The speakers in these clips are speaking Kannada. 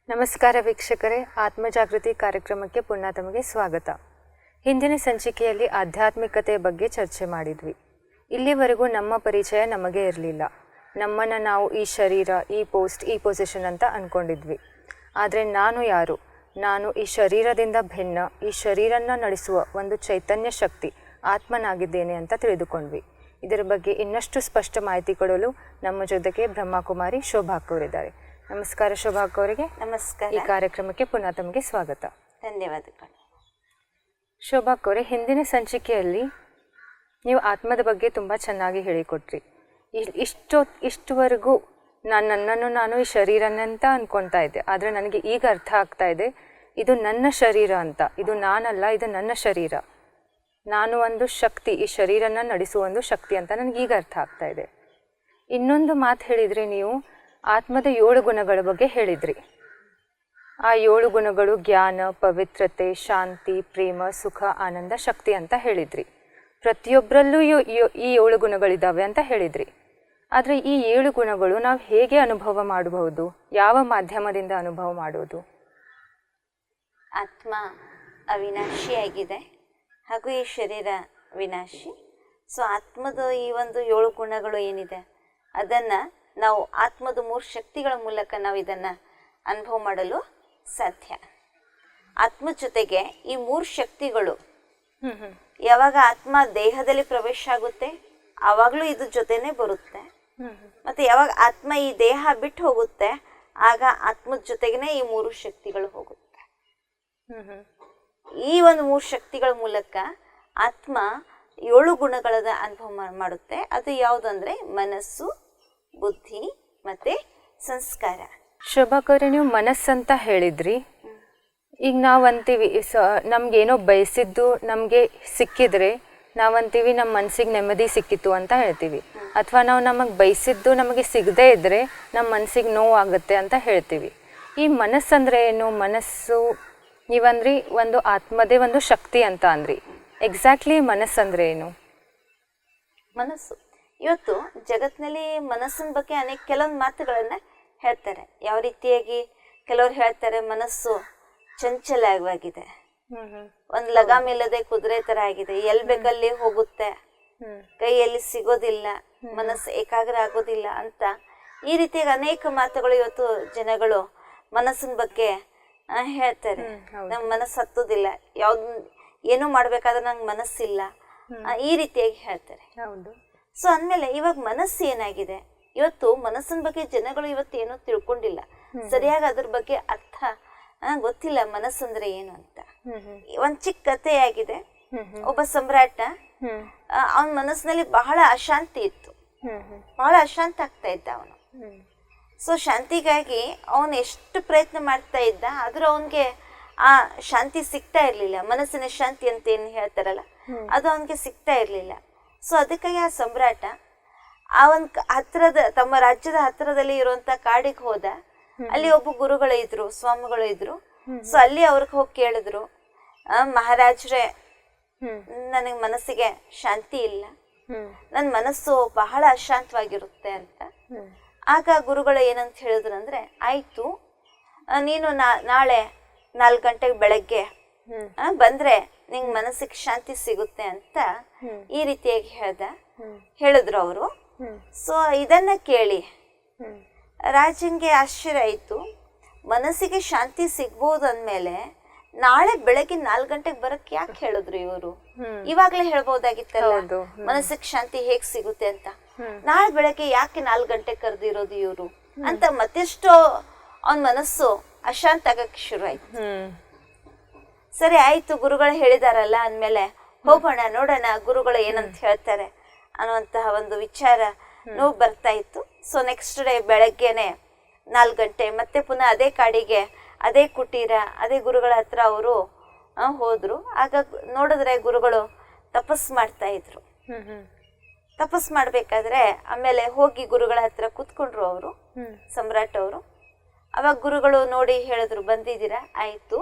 ನಮಸ್ಕಾರ ವೀಕ್ಷಕರೇ, ಆತ್ಮಜಾಗೃತಿ ಕಾರ್ಯಕ್ರಮಕ್ಕೆ ಪುನಃ ತಮಗೆ ಸ್ವಾಗತ. ಹಿಂದಿನ ಸಂಚಿಕೆಯಲ್ಲಿ ಆಧ್ಯಾತ್ಮಿಕತೆಯ ಬಗ್ಗೆ ಚರ್ಚೆ ಮಾಡಿದ್ವಿ. ಇಲ್ಲಿವರೆಗೂ ನಮ್ಮ ಪರಿಚಯ ನಮಗೆ ಇರಲಿಲ್ಲ. ನಮ್ಮನ್ನು ನಾವು ಈ ಶರೀರ, ಈ ಪೋಸ್ಟ್, ಈ ಪೊಸಿಷನ್ ಅಂತ ಅಂದ್ಕೊಂಡಿದ್ವಿ. ಆದರೆ ನಾನು ಯಾರು? ನಾನು ಈ ಶರೀರದಿಂದ ಭಿನ್ನ, ಈ ಶರೀರನ ನಡೆಸುವ ಒಂದು ಚೈತನ್ಯ ಶಕ್ತಿ, ಆತ್ಮನಾಗಿದ್ದೇನೆ ಅಂತ ತಿಳಿದುಕೊಂಡ್ವಿ. ಇದರ ಬಗ್ಗೆ ಇನ್ನಷ್ಟು ಸ್ಪಷ್ಟ ಮಾಹಿತಿ ಕೊಡಲು ನಮ್ಮ ಜೊತೆಗೆ ಬ್ರಹ್ಮಕುಮಾರಿ ಶೋಭಾಕ್ ಅವರಿದ್ದಾರೆ. ನಮಸ್ಕಾರ ಶೋಭಾಕ್ ಅವರಿಗೆ. ನಮಸ್ಕಾರ. ಈ ಕಾರ್ಯಕ್ರಮಕ್ಕೆ ಪುನಃ ತಮಗೆ ಸ್ವಾಗತ. ಧನ್ಯವಾದಗಳು. ಶೋಭಾಕ್ ಅವರೇ, ಹಿಂದಿನ ಸಂಚಿಕೆಯಲ್ಲಿ ನೀವು ಆತ್ಮದ ಬಗ್ಗೆ ತುಂಬ ಚೆನ್ನಾಗಿ ಹೇಳಿಕೊಟ್ರಿ. ಇಷ್ಟುವರೆಗೂ ನನ್ನನ್ನು ನಾನು ಈ ಶರೀರನಂತ ಅಂದ್ಕೊಳ್ತಾ ಇದ್ದೆ. ಆದರೆ ನನಗೆ ಈಗ ಅರ್ಥ ಆಗ್ತಾ ಇದೆ, ಇದು ನನ್ನ ಶರೀರ ಅಂತ. ಇದು ನಾನಲ್ಲ, ಇದು ನನ್ನ ಶರೀರ. ನಾನು ಒಂದು ಶಕ್ತಿ, ಈ ಶರೀರನ ನಡೆಸುವ ಒಂದು ಶಕ್ತಿ ಅಂತ ನನಗೆ ಈಗ ಅರ್ಥ ಆಗ್ತಾ ಇದೆ. ಇನ್ನೊಂದು ಮಾತು ಹೇಳಿದ್ರಿ ನೀವು, ಆತ್ಮದ 7 ಗುಣಗಳ ಬಗ್ಗೆ ಹೇಳಿದ್ರಿ. ಆ 7 ಗುಣಗಳು ಜ್ಞಾನ, ಪವಿತ್ರತೆ, ಶಾಂತಿ, ಪ್ರೇಮ, ಸುಖ, ಆನಂದ, ಶಕ್ತಿ ಅಂತ ಹೇಳಿದ್ರಿ. ಪ್ರತಿಯೊಬ್ಬರಲ್ಲೂ ಈ 7 ಗುಣಗಳಿದ್ದಾವೆ ಅಂತ ಹೇಳಿದ್ರಿ. ಆದರೆ ಈ 7 ಗುಣಗಳು ನಾವು ಹೇಗೆ ಅನುಭವ ಮಾಡಬಹುದು? ಯಾವ ಮಾಧ್ಯಮದಿಂದ ಅನುಭವ ಮಾಡೋದು? ಆತ್ಮ ಅವಿನಾಶಿಯಾಗಿದೆ ಹಾಗೂ ಈ ಶರೀರ ವಿನಾಶಿ. ಸೊ ಆತ್ಮದ ಈ ಒಂದು 7 ಗುಣಗಳು ಏನಿದೆ ಅದನ್ನು ನಾವು ಆತ್ಮದ 3 ಶಕ್ತಿಗಳ ಮೂಲಕ ನಾವು ಇದನ್ನು ಅನುಭವ ಮಾಡಲು ಸಾಧ್ಯ. ಆತ್ಮ ಜೊತೆಗೆ ಈ 3 ಶಕ್ತಿಗಳು ಯಾವಾಗ ಆತ್ಮ ದೇಹದಲ್ಲಿ ಪ್ರವೇಶ ಆಗುತ್ತೆ ಆವಾಗಲೂ ಇದು ಜೊತೆನೇ ಬರುತ್ತೆ. ಮತ್ತು ಯಾವಾಗ ಆತ್ಮ ಈ ದೇಹ ಬಿಟ್ಟು ಹೋಗುತ್ತೆ ಆಗ ಆತ್ಮದ ಜೊತೆಗೇ ಈ 3 ಶಕ್ತಿಗಳು ಹೋಗುತ್ತೆ. ಈ ಒಂದು 3 ಶಕ್ತಿಗಳ ಮೂಲಕ ಆತ್ಮ 7 ಗುಣಗಳ ಅನುಭವ ಮಾಡುತ್ತೆ. ಅದು ಯಾವುದಂದ್ರೆ ಮನಸ್ಸು, ಬುದ್ಧಿ ಮತ್ತೆ ಸಂಸ್ಕಾರ. ಶೋಭಾಕ್ ಅವರೇ, ನೀವು ಮನಸ್ಸಂತ ಹೇಳಿದ್ರಿ. ಈಗ ನಾವು ಅಂತೀವಿ, ನಮಗೇನೋ ಬಯಸಿದ್ದು ನಮಗೆ ಸಿಕ್ಕಿದ್ರೆ ನಾವಂತೀವಿ ನಮ್ಮ ಮನಸ್ಸಿಗೆ ನೆಮ್ಮದಿ ಸಿಕ್ಕಿತು ಅಂತ ಹೇಳ್ತೀವಿ. ಅಥವಾ ನಾವು ನಮಗೆ ಬಯಸಿದ್ದು ನಮಗೆ ಸಿಗದೇ ಇದ್ದರೆ ನಮ್ಮ ಮನಸ್ಸಿಗೆ ನೋವಾಗುತ್ತೆ ಅಂತ ಹೇಳ್ತೀವಿ. ಈ ಮನಸ್ಸಂದರೆ ಏನು? ಮನಸ್ಸು ನೀವಂದ್ರಿ ಒಂದು ಆತ್ಮದೇ ಒಂದು ಶಕ್ತಿ ಅಂತ ಅಂದ್ರಿ. ಎಕ್ಸಾಕ್ಟ್ಲಿ ಮನಸ್ಸಂದರೆ ಏನು? ಮನಸ್ಸು ಇವತ್ತು ಜಗತ್ತಿನಲ್ಲಿ ಮನಸ್ಸಿನ ಬಗ್ಗೆ ಕೆಲವೊಂದು ಮಾತುಗಳನ್ನು ಹೇಳ್ತಾರೆ. ಯಾವ ರೀತಿಯಾಗಿ ಕೆಲವರು ಹೇಳ್ತಾರೆ, ಮನಸ್ಸು ಚಂಚಲವಾಗಿದೆ, ಒಂದು ಲಗಾಮಿಲ್ಲದೆ ಕುದುರೆ ಥರ ಆಗಿದೆ, ಎಲ್ಲಿ ಬೇಕಲ್ಲಿ ಹೋಗುತ್ತೆ, ಕೈಯಲ್ಲಿ ಸಿಗೋದಿಲ್ಲ, ಮನಸ್ಸು ಏಕಾಗ್ರ ಆಗೋದಿಲ್ಲ ಅಂತ ಈ ರೀತಿಯಾಗಿ ಅನೇಕ ಮಾತುಗಳು ಇವತ್ತು ಜನಗಳು ಮನಸ್ಸಿನ ಬಗ್ಗೆ ಹೇಳ್ತಾರೆ. ನಮ್ಮ ಮನಸ್ಸು ಹತ್ತೋದಿಲ್ಲ, ಏನೋ ಮಾಡ್ಬೇಕಾದ್ರೆ ನಂಗೆ ಮನಸ್ಸಿಲ್ಲ, ಈ ರೀತಿಯಾಗಿ ಹೇಳ್ತಾರೆ. ಸೊ ಅಂದಮೇಲೆ ಇವಾಗ ಮನಸ್ಸು ಏನಾಗಿದೆ, ಇವತ್ತು ಮನಸ್ಸಿನ ಬಗ್ಗೆ ಜನಗಳು ಇವತ್ತು ಏನೋ ತಿಳ್ಕೊಂಡಿಲ್ಲ, ಸರಿಯಾಗಿ ಅದ್ರ ಬಗ್ಗೆ ಅರ್ಥ ಗೊತ್ತಿಲ್ಲ ಮನಸ್ಸಂದ್ರೆ ಏನು ಅಂತ. ಒಂದ್ ಚಿಕ್ಕ ಕಥೆ ಆಗಿದೆ. ಒಬ್ಬ ಸಮ್ರಾಟ, ಅವನ ಮನಸ್ಸಿನಲ್ಲಿ ಬಹಳ ಅಶಾಂತಿ ಇತ್ತು, ಬಹಳ ಅಶಾಂತ ಆಗ್ತಾ ಇದ್ದ ಅವನು. ಸೊ ಶಾಂತಿಗಾಗಿ ಅವನು ಎಷ್ಟು ಪ್ರಯತ್ನ ಮಾಡ್ತಾ ಇದ್ದ, ಆದ್ರೂ ಅವನ್ಗೆ ಆ ಶಾಂತಿ ಸಿಗ್ತಾ ಇರ್ಲಿಲ್ಲ. ಮನಸ್ಸಿನ ಶಾಂತಿ ಅಂತ ಏನ್ ಹೇಳ್ತಾರಲ್ಲ, ಅದು ಅವನ್ಗೆ ಸಿಗ್ತಾ ಇರ್ಲಿಲ್ಲ. ಸೊ ಅದಕ್ಕಾಗಿ ಆ ಸಮ್ರಾಟ ಆ ಒಂದು ತಮ್ಮ ರಾಜ್ಯದ ಹತ್ತಿರದಲ್ಲಿ ಇರುವಂತ ಕಾಡಿಗೆ ಹೋದ. ಅಲ್ಲಿ ಒಬ್ಬ ಗುರುಗಳು ಇದ್ರು, ಸ್ವಾಮಿಗಳು ಇದ್ರು. ಸೊ ಅಲ್ಲಿ ಅವ್ರಿಗೆ ಹೋಗಿ ಕೇಳಿದ್ರು, ಮಹಾರಾಜ್ರೆ, ನನಗೆ ಮನಸ್ಸಿಗೆ ಶಾಂತಿ ಇಲ್ಲ, ನನ್ನ ಮನಸ್ಸು ಬಹಳ ಅಶಾಂತವಾಗಿರುತ್ತೆ ಅಂತ. ಆಗ ಗುರುಗಳು ಏನಂತ ಹೇಳಿದ್ರು ಅಂದ್ರೆ, ಆಯ್ತು, ನೀನು ನಾಳೆ 4 ಗಂಟೆಗೆ ಬೆಳಗ್ಗೆ ಬಂದ್ರೆ ನಿಂಗೆ ಮನಸ್ಸಿಗೆ ಶಾಂತಿ ಸಿಗುತ್ತೆ ಅಂತ ಈ ರೀತಿಯಾಗಿ ಹೇಳಿದ್ರು ಅವರು. ಸೊ ಇದನ್ನ ಕೇಳಿ ರಾಜಂಗೆ ಆಶ್ಚರ್ಯ ಆಯ್ತು. ಮನಸ್ಸಿಗೆ ಶಾಂತಿ ಸಿಗ್ಬೋದು ಅಂದ್ಮೇಲೆ ನಾಳೆ ಬೆಳಗ್ಗೆ 4 ಗಂಟೆಗೆ ಬರಕ್ ಯಾಕೆ ಹೇಳಿದ್ರು ಇವರು? ಇವಾಗ್ಲೇ ಹೇಳ್ಬೋದಾಗಿತ್ತಲ್ಲ ಮನಸ್ಸಿಗೆ ಶಾಂತಿ ಹೇಗ್ ಸಿಗುತ್ತೆ ಅಂತ. ನಾಳೆ ಬೆಳಗ್ಗೆ ಯಾಕೆ 4 ಗಂಟೆಗೆ ಕರೆದಿರೋದು ಇವರು ಅಂತ ಮತ್ತೆಷ್ಟೋ ಅವನ ಮನಸ್ಸು ಅಶಾಂತ ಆಗಕ್ಕೆ ಶುರು ಆಯ್ತು. ಸರಿ ಆಯ್ತು, ಗುರುಗಳು ಹೇಳಿದಾರಲ್ಲ ಅಂದ್ಮೇಲೆ ಹೋಗೋಣ, ನೋಡೋಣ ಗುರುಗಳು ಏನಂತ ಹೇಳ್ತಾರೆ ಅನ್ನುವಂತಹ ಒಂದು ವಿಚಾರ ನೋವು ಬರ್ತಾ ಇತ್ತು. ಸೊ ನೆಕ್ಸ್ಟ್ ಡೇ ಬೆಳಗ್ಗೆನೆ 4 ಗಂಟೆ ಮತ್ತೆ ಪುನಃ ಅದೇ ಕಾಡಿಗೆ, ಅದೇ ಕುಟೀರ, ಅದೇ ಗುರುಗಳ ಹತ್ರ ಅವರು ಹೋದ್ರು. ಆಗ ನೋಡಿದ್ರೆ ಗುರುಗಳು ತಪಸ್ ಮಾಡ್ತಾ ಇದ್ರು. ತಪಸ್ ಮಾಡ್ಬೇಕಾದ್ರೆ ಆಮೇಲೆ ಹೋಗಿ ಗುರುಗಳ ಹತ್ರ ಕೂತ್ಕೊಂಡ್ರು ಅವರು, ಸಮ್ರಾಟ್ ಅವರು. ಅವಾಗ ಗುರುಗಳು ನೋಡಿ ಹೇಳಿದ್ರು, ಬಂದಿದ್ದೀರಾ, ಆಯ್ತು,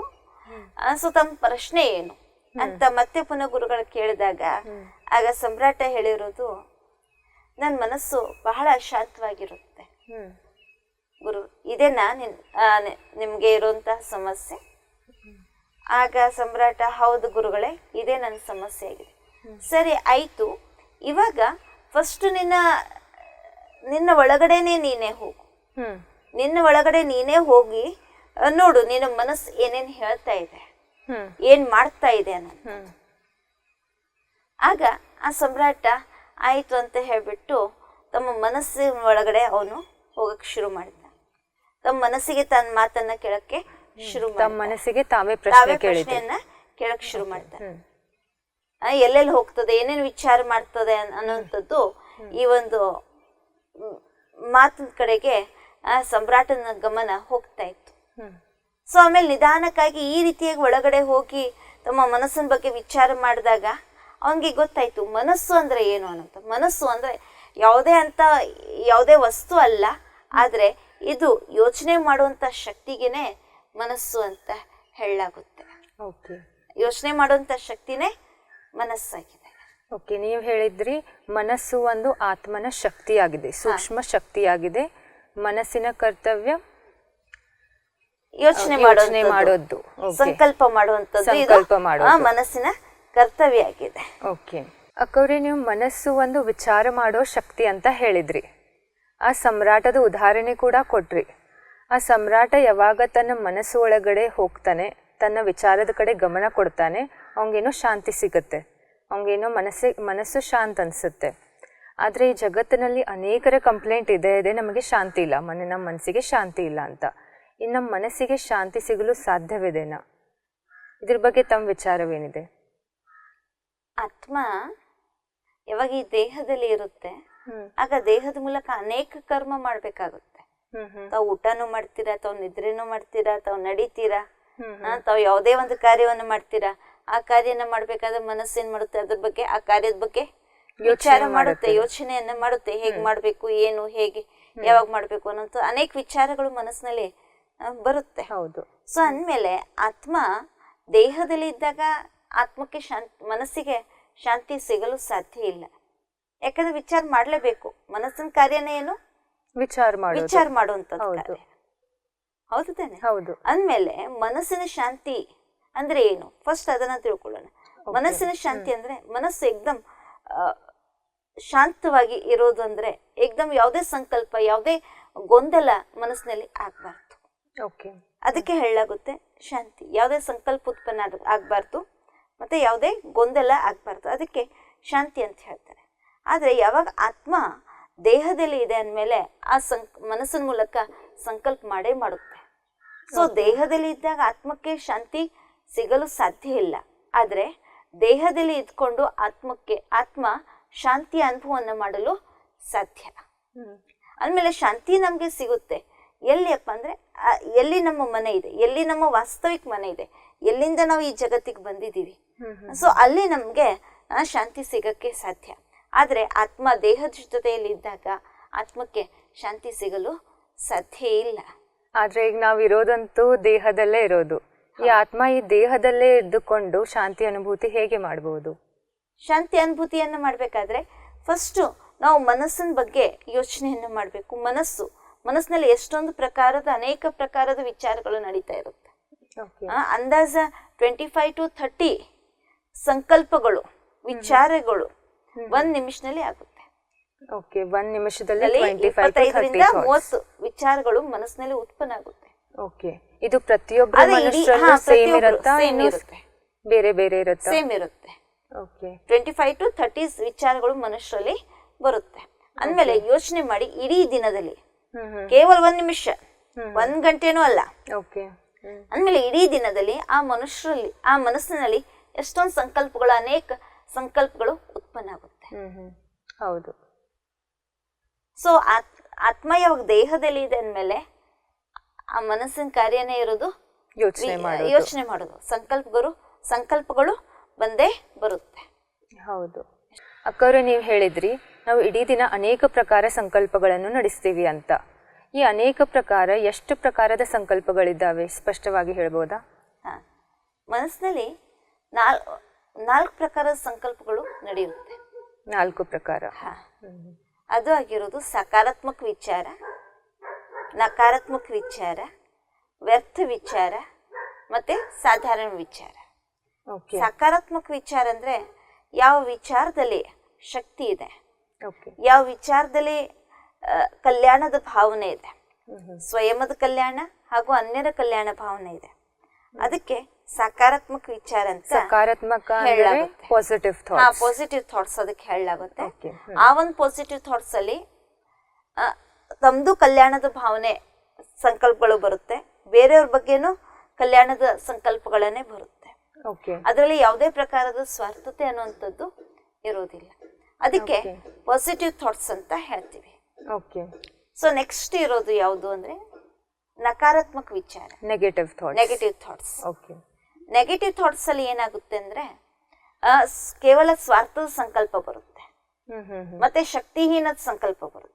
ಸೊ ತಮ್ಮ ಪ್ರಶ್ನೆ ಏನು ಅಂತ ಮತ್ತೆ ಪುನಃ ಗುರುಗಳು ಕೇಳಿದಾಗ ಆಗ ಸಮ್ರಾಟ ಹೇಳಿರೋದು, ನನ್ನ ಮನಸ್ಸು ಬಹಳ ಶಾಂತವಾಗಿರುತ್ತೆ ಗುರು, ಈ ಇದೇನಾ ನಿಮಗೆ ಇರುವಂತಹ ಸಮಸ್ಯೆ? ಆಗ ಸಮ್ರಾಟ, ಹೌದು ಗುರುಗಳೇ, ಇದೇ ನನ್ನ ಸಮಸ್ಯೆ ಆಗಿದೆ. ಸರಿ ಆಯಿತು, ಇವಾಗ ಫಸ್ಟ್ ನಿನ್ನ ಒಳಗಡೆನೆ ನೀನೇ ಹೋಗು. ನಿನ್ನ ಒಳಗಡೆ ನೀನೇ ಹೋಗಿ ನೋಡು ನಿನ್ನ ಮನಸ್ಸು ಏನೇನು ಹೇಳ್ತಾ ಇದೆ, ಏನ್ ಮಾಡ್ತಾ ಇದೆ ಅನ್ನೋದು. ಆಗ ಆ ಸಮ್ರಾಟ ಆಯಿತು ಅಂತ ಹೇಳ್ಬಿಟ್ಟು ತಮ್ಮ ಮನಸ್ಸಿನ ಒಳಗಡೆ ಅವನು ಹೋಗಕ್ಕೆ ಶುರು ಮಾಡಿದ. ತಮ್ಮ ಮನಸ್ಸಿಗೆ ತನ್ನ ಮಾತನ್ನ ಕೇಳಕ್ಕೆ ಶುರು ತಮ್ಮ ಮನಸ್ಸಿಗೆ ತಾವೇ ಪ್ರಶ್ನೆಯನ್ನ ಕೇಳಕ್ ಶುರು ಮಾಡ್ತಾರೆ. ಎಲ್ಲೆಲ್ಲಿ ಹೋಗ್ತದೆ, ಏನೇನು ವಿಚಾರ ಮಾಡ್ತದೆ ಅನ್ನೋಂಥದ್ದು ಈ ಒಂದು ಮಾತಿನ ಕಡೆಗೆ ಸಮ್ರಾಟನ ಗಮನ ಹೋಗ್ತಾ ಇತ್ತು. ಸೊ ಆಮೇಲೆ ನಿಧಾನಕ್ಕಾಗಿ ಈ ರೀತಿಯಾಗಿ ಒಳಗಡೆ ಹೋಗಿ ತಮ್ಮ ಮನಸ್ಸಿನ ಬಗ್ಗೆ ವಿಚಾರ ಮಾಡಿದಾಗ ಅವನಿಗೆ ಗೊತ್ತಾಯ್ತು ಮನಸ್ಸು ಅಂದ್ರೆ ಏನು ಅನ್ನೋದು. ಮನಸ್ಸು ಅಂದ್ರೆ ಯಾವುದೇ ವಸ್ತು ಅಲ್ಲ, ಆದ್ರೆ ಇದು ಯೋಚನೆ ಮಾಡುವಂತ ಶಕ್ತಿಗೆನೆ ಮನಸ್ಸು ಅಂತ ಹೇಳಲಾಗುತ್ತೆ. ಯೋಚನೆ ಮಾಡುವಂತ ಶಕ್ತಿನೇ ಮನಸ್ಸಾಗಿದೆ. ಓಕೆ, ನೀವು ಹೇಳಿದ್ರಿ ಮನಸ್ಸು ಒಂದು ಆತ್ಮನ ಶಕ್ತಿಯಾಗಿದೆ, ಸೂಕ್ಷ್ಮ ಶಕ್ತಿಯಾಗಿದೆ. ಮನಸ್ಸಿನ ಕರ್ತವ್ಯ ಯೋಚನೆ ಮಾಡೋದು, ಸಂಕಲ್ಪ ಮಾಡುವಂಥದ್ದು ಮನಸ್ಸಿನ ಕರ್ತವ್ಯ ಆಗಿದೆ. ಓಕೆ ಅಕ್ಕವ್ರೆ, ನೀವು ಮನಸ್ಸು ಒಂದು ವಿಚಾರ ಮಾಡೋ ಶಕ್ತಿ ಅಂತ ಹೇಳಿದ್ರಿ. ಆ ಸಮ್ರಾಟದ ಉದಾಹರಣೆ ಕೂಡ ಕೊಟ್ರಿ. ಆ ಸಮ್ರಾಟ ಯಾವಾಗ ತನ್ನ ಮನಸ್ಸು ಒಳಗಡೆ ಹೋಗ್ತಾನೆ, ತನ್ನ ವಿಚಾರದ ಕಡೆ ಗಮನ ಕೊಡ್ತಾನೆ, ಅವಂಗೇನೋ ಶಾಂತಿ ಸಿಗುತ್ತೆ, ಅವಂಗೇನೋ ಮನಸ್ಸು ಶಾಂತ ಅನಿಸುತ್ತೆ. ಆದರೆ ಈ ಜಗತ್ತಿನಲ್ಲಿ ಅನೇಕರ ಕಂಪ್ಲೇಂಟ್ ಇದೆ ನಮಗೆ ಶಾಂತಿ ಇಲ್ಲ, ನಮ್ಮ ಮನಸ್ಸಿಗೆ ಶಾಂತಿ ಇಲ್ಲ ಅಂತ. ಇನ್ನು ನಮ್ಮ ಮನಸ್ಸಿಗೆ ಶಾಂತಿ ಸಿಗಲು ಸಾಧ್ಯವಿದೆನಾ? ಇದ್ರ ಬಗ್ಗೆ ತಮ್ಮ ವಿಚಾರವೇನಿದೆ? ಆತ್ಮ ಯಾವಾಗ ಈ ದೇಹದಲ್ಲಿ ಇರುತ್ತೆ, ಆಗ ದೇಹದ ಮೂಲಕ ಅನೇಕ ಕರ್ಮ ಮಾಡ್ಬೇಕಾಗುತ್ತೆ. ತಾವು ಊಟನೂ ಮಾಡ್ತೀರಾ, ತಾವು ನಿದ್ರೆನೂ ಮಾಡ್ತೀರಾ, ತಾವು ನಡೀತೀರಾ, ತಾವು ಯಾವುದೇ ಒಂದು ಕಾರ್ಯವನ್ನು ಮಾಡ್ತೀರಾ. ಆ ಕಾರ್ಯನ ಮಾಡ್ಬೇಕಾದ್ರೆ ಮನಸ್ಸೇನ್ ಮಾಡುತ್ತೆ, ಅದ್ರ ಬಗ್ಗೆ, ಆ ಕಾರ್ಯದ ಬಗ್ಗೆ ವಿಚಾರ ಮಾಡುತ್ತೆ, ಯೋಚನೆಯನ್ನ ಮಾಡುತ್ತೆ. ಹೇಗ್ ಮಾಡ್ಬೇಕು, ಏನು, ಹೇಗೆ, ಯಾವಾಗ ಮಾಡ್ಬೇಕು ಅನ್ನೋಂಥ ಅನೇಕ ವಿಚಾರಗಳು ಮನಸ್ಸಿನಲ್ಲಿ ಬರುತ್ತೆ. ಹೌದು. ಸೊ ಅಂದ್ಮೇಲೆ ಆತ್ಮ ದೇಹದಲ್ಲಿ ಇದ್ದಾಗ ಆತ್ಮಕ್ಕೆ ಮನಸ್ಸಿಗೆ ಶಾಂತಿ ಸಿಗಲು ಸಾಧ್ಯ ಇಲ್ಲ. ಯಾಕಂದ್ರೆ ವಿಚಾರ ಮಾಡ್ಲೇಬೇಕು. ಮನಸ್ಸಿನ ಕಾರ್ಯನೇ ಏನು? ವಿಚಾರ ಮಾಡುವಂಥದ್ದು. ಹೌದು ತಾನೆ? ಹೌದು. ಅಂದ್ಮೇಲೆ ಮನಸ್ಸಿನ ಶಾಂತಿ ಅಂದ್ರೆ ಏನು, ಫಸ್ಟ್ ಅದನ್ನ ತಿಳ್ಕೊಳ್ಳೋಣ. ಮನಸ್ಸಿನ ಶಾಂತಿ ಅಂದ್ರೆ ಮನಸ್ಸು ಏಕ್ದಮ್ ಶಾಂತವಾಗಿ ಇರೋದು. ಅಂದ್ರೆ ಏಕ್ದಮ್ ಯಾವುದೇ ಸಂಕಲ್ಪ, ಯಾವುದೇ ಗೊಂದಲ ಮನಸ್ಸಿನಲ್ಲಿ ಆಗ್ಬಾರ್ದು. ಅದಕ್ಕೆ ಹೇಳಲಾಗುತ್ತೆ ಶಾಂತಿ. ಯಾವುದೇ ಸಂಕಲ್ಪ ಉತ್ಪನ್ನ ಆಗ್ಬಾರ್ದು, ಮತ್ತೆ ಯಾವುದೇ ಗೊಂದಲ ಆಗ್ಬಾರ್ದು, ಅದಕ್ಕೆ ಶಾಂತಿ ಅಂತ ಹೇಳ್ತಾರೆ. ಆದ್ರೆ ಯಾವಾಗ ಆತ್ಮ ದೇಹದಲ್ಲಿ ಇದೆ ಅಂದಮೇಲೆ ಆ ಮನಸ್ಸಿನ ಮೂಲಕ ಸಂಕಲ್ಪ ಮಾಡೇ ಮಾಡುತ್ತೆ. ಸೊ ದೇಹದಲ್ಲಿ ಇದ್ದಾಗ ಆತ್ಮಕ್ಕೆ ಶಾಂತಿ ಸಿಗಲು ಸಾಧ್ಯ ಇಲ್ಲ. ಆದ್ರೆ ದೇಹದಲ್ಲಿ ಇದ್ಕೊಂಡು ಆತ್ಮ ಶಾಂತಿಯ ಅನುಭವವನ್ನು ಮಾಡಲು ಸಾಧ್ಯ. ಅಂದಮೇಲೆ ಶಾಂತಿ ನಮ್ಗೆ ಸಿಗುತ್ತೆ ಎಲ್ಲಿಯಪ್ಪ ಅಂದ್ರೆ ಎಲ್ಲಿ ನಮ್ಮ ಮನೆ ಇದೆ, ಎಲ್ಲಿ ನಮ್ಮ ವಾಸ್ತವಿಕ ಮನೆ ಇದೆ, ಎಲ್ಲಿಂದ ನಾವು ಈ ಜಗತ್ತಿಗೆ ಬಂದಿದ್ದೀವಿ. ಸೊ ಅಲ್ಲಿ ನಮ್ಗೆ ಶಾಂತಿ ಸಿಗಕ್ಕೆ ಸಾಧ್ಯ. ಆದ್ರೆ ಆತ್ಮ ದೇಹದ ಜೊತೆಯಲ್ಲಿ ಇದ್ದಾಗ ಆತ್ಮಕ್ಕೆ ಶಾಂತಿ ಸಿಗಲು ಸಾಧ್ಯ ಇಲ್ಲ. ಆದ್ರೆ ಈಗ ನಾವ್ ಇರೋದಂತೂ ದೇಹದಲ್ಲೇ ಇರೋದು. ಈ ಆತ್ಮ ಈ ದೇಹದಲ್ಲೇ ಇದ್ದುಕೊಂಡು ಶಾಂತಿ ಅನುಭೂತಿ ಹೇಗೆ ಮಾಡಬಹುದು? ಶಾಂತಿ ಅನುಭೂತಿಯನ್ನ ಮಾಡ್ಬೇಕಾದ್ರೆ ಫಸ್ಟ್ ನಾವು ಮನಸ್ಸಿನ ಬಗ್ಗೆ ಯೋಚನೆಯನ್ನ ಮಾಡ್ಬೇಕು. ಮನಸ್ಸಿನಲ್ಲಿ ಎಷ್ಟೊಂದು ಅನೇಕ ಪ್ರಕಾರದ ವಿಚಾರಗಳು ನಡೀತಾ ಇರುತ್ತೆ. ಅಂದಾಜ 25 to 30 ಸಂಕಲ್ಪಗಳು, ವಿಚಾರಗಳು 1 ನಿಮಿಷದಲ್ಲಿ ಆಗುತ್ತೆ. 1 ನಿಮಿಷದಲ್ಲಿ 25-30 ವಿಚಾರಗಳು ಮನಸ್ಸಿನಲ್ಲಿ ಉತ್ಪನ್ನ ಆಗುತ್ತೆ. ಇದು ಪ್ರತಿಯೊಬ್ಬರ ಮನುಷ್ಯರಲ್ಲೂ ಸೇಮ್ ಇರುತ್ತಾ, ಬೇರೆ ಬೇರೆ ಇರುತ್ತಾ? ಸೇಮ್ ಇರುತ್ತೆ. 25 to 30 ವಿಚಾರಗಳು ಮನುಷ್ಯರಲ್ಲಿ ಬರುತ್ತೆ. ಅಂದ್ಮೇಲೆ ಯೋಚನೆ ಮಾಡಿ, ಇಡೀ ದಿನದಲ್ಲಿ ಕೇವಲ 1 ನಿಮಿಷ, 1 ಗಂಟೆನೂ ಅಲ್ಲ, ಅಂದ್ಮೇಲೆ ಇಡೀ ದಿನದಲ್ಲಿ ಆ ಮನಸ್ಸಿನಲ್ಲಿ ಎಷ್ಟೊಂದು ಸಂಕಲ್ಪಗಳು, ಅನೇಕ ಸಂಕಲ್ಪಗಳು ಉತ್ಪನ್ನ ಆಗುತ್ತೆ. ಹೌದು. ಸೊ ಆತ್ಮ ಯಾವಾಗ ದೇಹದಲ್ಲಿ ಇದೆ ಅಂದ್ಮೇಲೆ ಆ ಮನಸ್ಸಿನ ಕಾರ್ಯನೇ ಇರೋದು ಯೋಚನೆ ಮಾಡೋದು. ಸಂಕಲ್ಪಗಳು ಬಂದೇ ಬರುತ್ತೆ. ಹೌದು. ಅಕ್ಕವ್ರೆ, ನೀವು ಹೇಳಿದ್ರಿ ನಾವು ಇಡೀ ದಿನ ಅನೇಕ ಪ್ರಕಾರ ಸಂಕಲ್ಪಗಳನ್ನು ನಡೆಸ್ತೀವಿ ಅಂತ. ಈ ಅನೇಕ ಪ್ರಕಾರ ಎಷ್ಟು ಪ್ರಕಾರದ ಸಂಕಲ್ಪಗಳಿದ್ದಾವೆ, ಸ್ಪಷ್ಟವಾಗಿ ಹೇಳ್ಬೋದಾ? ಮನಸ್ಸಿನಲ್ಲಿ 4 ಪ್ರಕಾರದ ಸಂಕಲ್ಪಗಳು ನಡೆಯುತ್ತೆ. 4 ಪ್ರಕಾರ. ಅದು ಆಗಿರೋದು ಸಕಾರಾತ್ಮಕ ವಿಚಾರ, ನಕಾರಾತ್ಮಕ ವಿಚಾರ, ವ್ಯರ್ಥ ವಿಚಾರ ಮತ್ತೆ ಸಾಧಾರಣ ವಿಚಾರ. ಓಕೆ ಸಕಾರಾತ್ಮಕ ವಿಚಾರ ಅಂದ್ರೆ ಯಾವ ವಿಚಾರದಲ್ಲಿ ಶಕ್ತಿ ಇದೆ, ಓಕೆ ಯಾವ ವಿಚಾರದಲ್ಲಿ ಕಲ್ಯಾಣದ ಭಾವನೆ ಇದೆ, ಸ್ವಯಂದ ಕಲ್ಯಾಣ ಹಾಗೂ ಅನ್ಯರ ಕಲ್ಯಾಣ ಭಾವನೆ ಇದೆ, ಅದಕ್ಕೆ ಸಕಾರಾತ್ಮಕ ವಿಚಾರ ಅಂತ ಸಕಾರಾತ್ಮಕ ಹೇಳಲಾಗುತ್ತೆ. Positive thoughts. ಪಾಸಿಟಿವ್ ಥಾಟ್ಸ್ ಅದಕ್ಕೆ ಹೇಳಲಾಗುತ್ತೆ. Okay. ಆ ಒಂದು ಪಾಸಿಟಿವ್ ಥಾಟ್ಸ್ ಅಲ್ಲಿ ತಮ್ದು ಕಲ್ಯಾಣದ ಭಾವನೆ ಸಂಕಲ್ಪಗಳು ಬರುತ್ತೆ, ಬೇರೆಯವ್ರ ಬಗ್ಗೆನೂ ಕಲ್ಯಾಣದ ಸಂಕಲ್ಪಗಳನ್ನೇ ಬರುತ್ತೆ. ಓಕೆ ಅದರಲ್ಲಿ ಯಾವುದೇ ಪ್ರಕಾರದ ಸ್ವಾರ್ಥತೆ ಅನ್ನುವಂಥದ್ದು ಇರೋದಿಲ್ಲ, ಅದಕ್ಕೆ ಪಾಸಿಟಿವ್ ಥಾಟ್ಸ್ ಅಂತ ಹೇಳ್ತೀವಿ. ಓಕೆ ಸೊ ನೆಕ್ಸ್ಟ್ ಇರೋದು ಯಾವುದು ಅಂದ್ರೆ ನಕಾರಾತ್ಮಕ ವಿಚಾರ, negative thoughts. Negative thoughts. Okay negative thoughts ಅಲ್ಲಿ ಏನಾಗುತ್ತೆ ಅಂದ್ರೆ ಕೇವಲ ಸ್ವಾರ್ಥದ ಸಂಕಲ್ಪ ಬರುತ್ತೆ, ಮತ್ತೆ ಶಕ್ತಿಹೀನದ ಸಂಕಲ್ಪ ಬರುತ್ತೆ.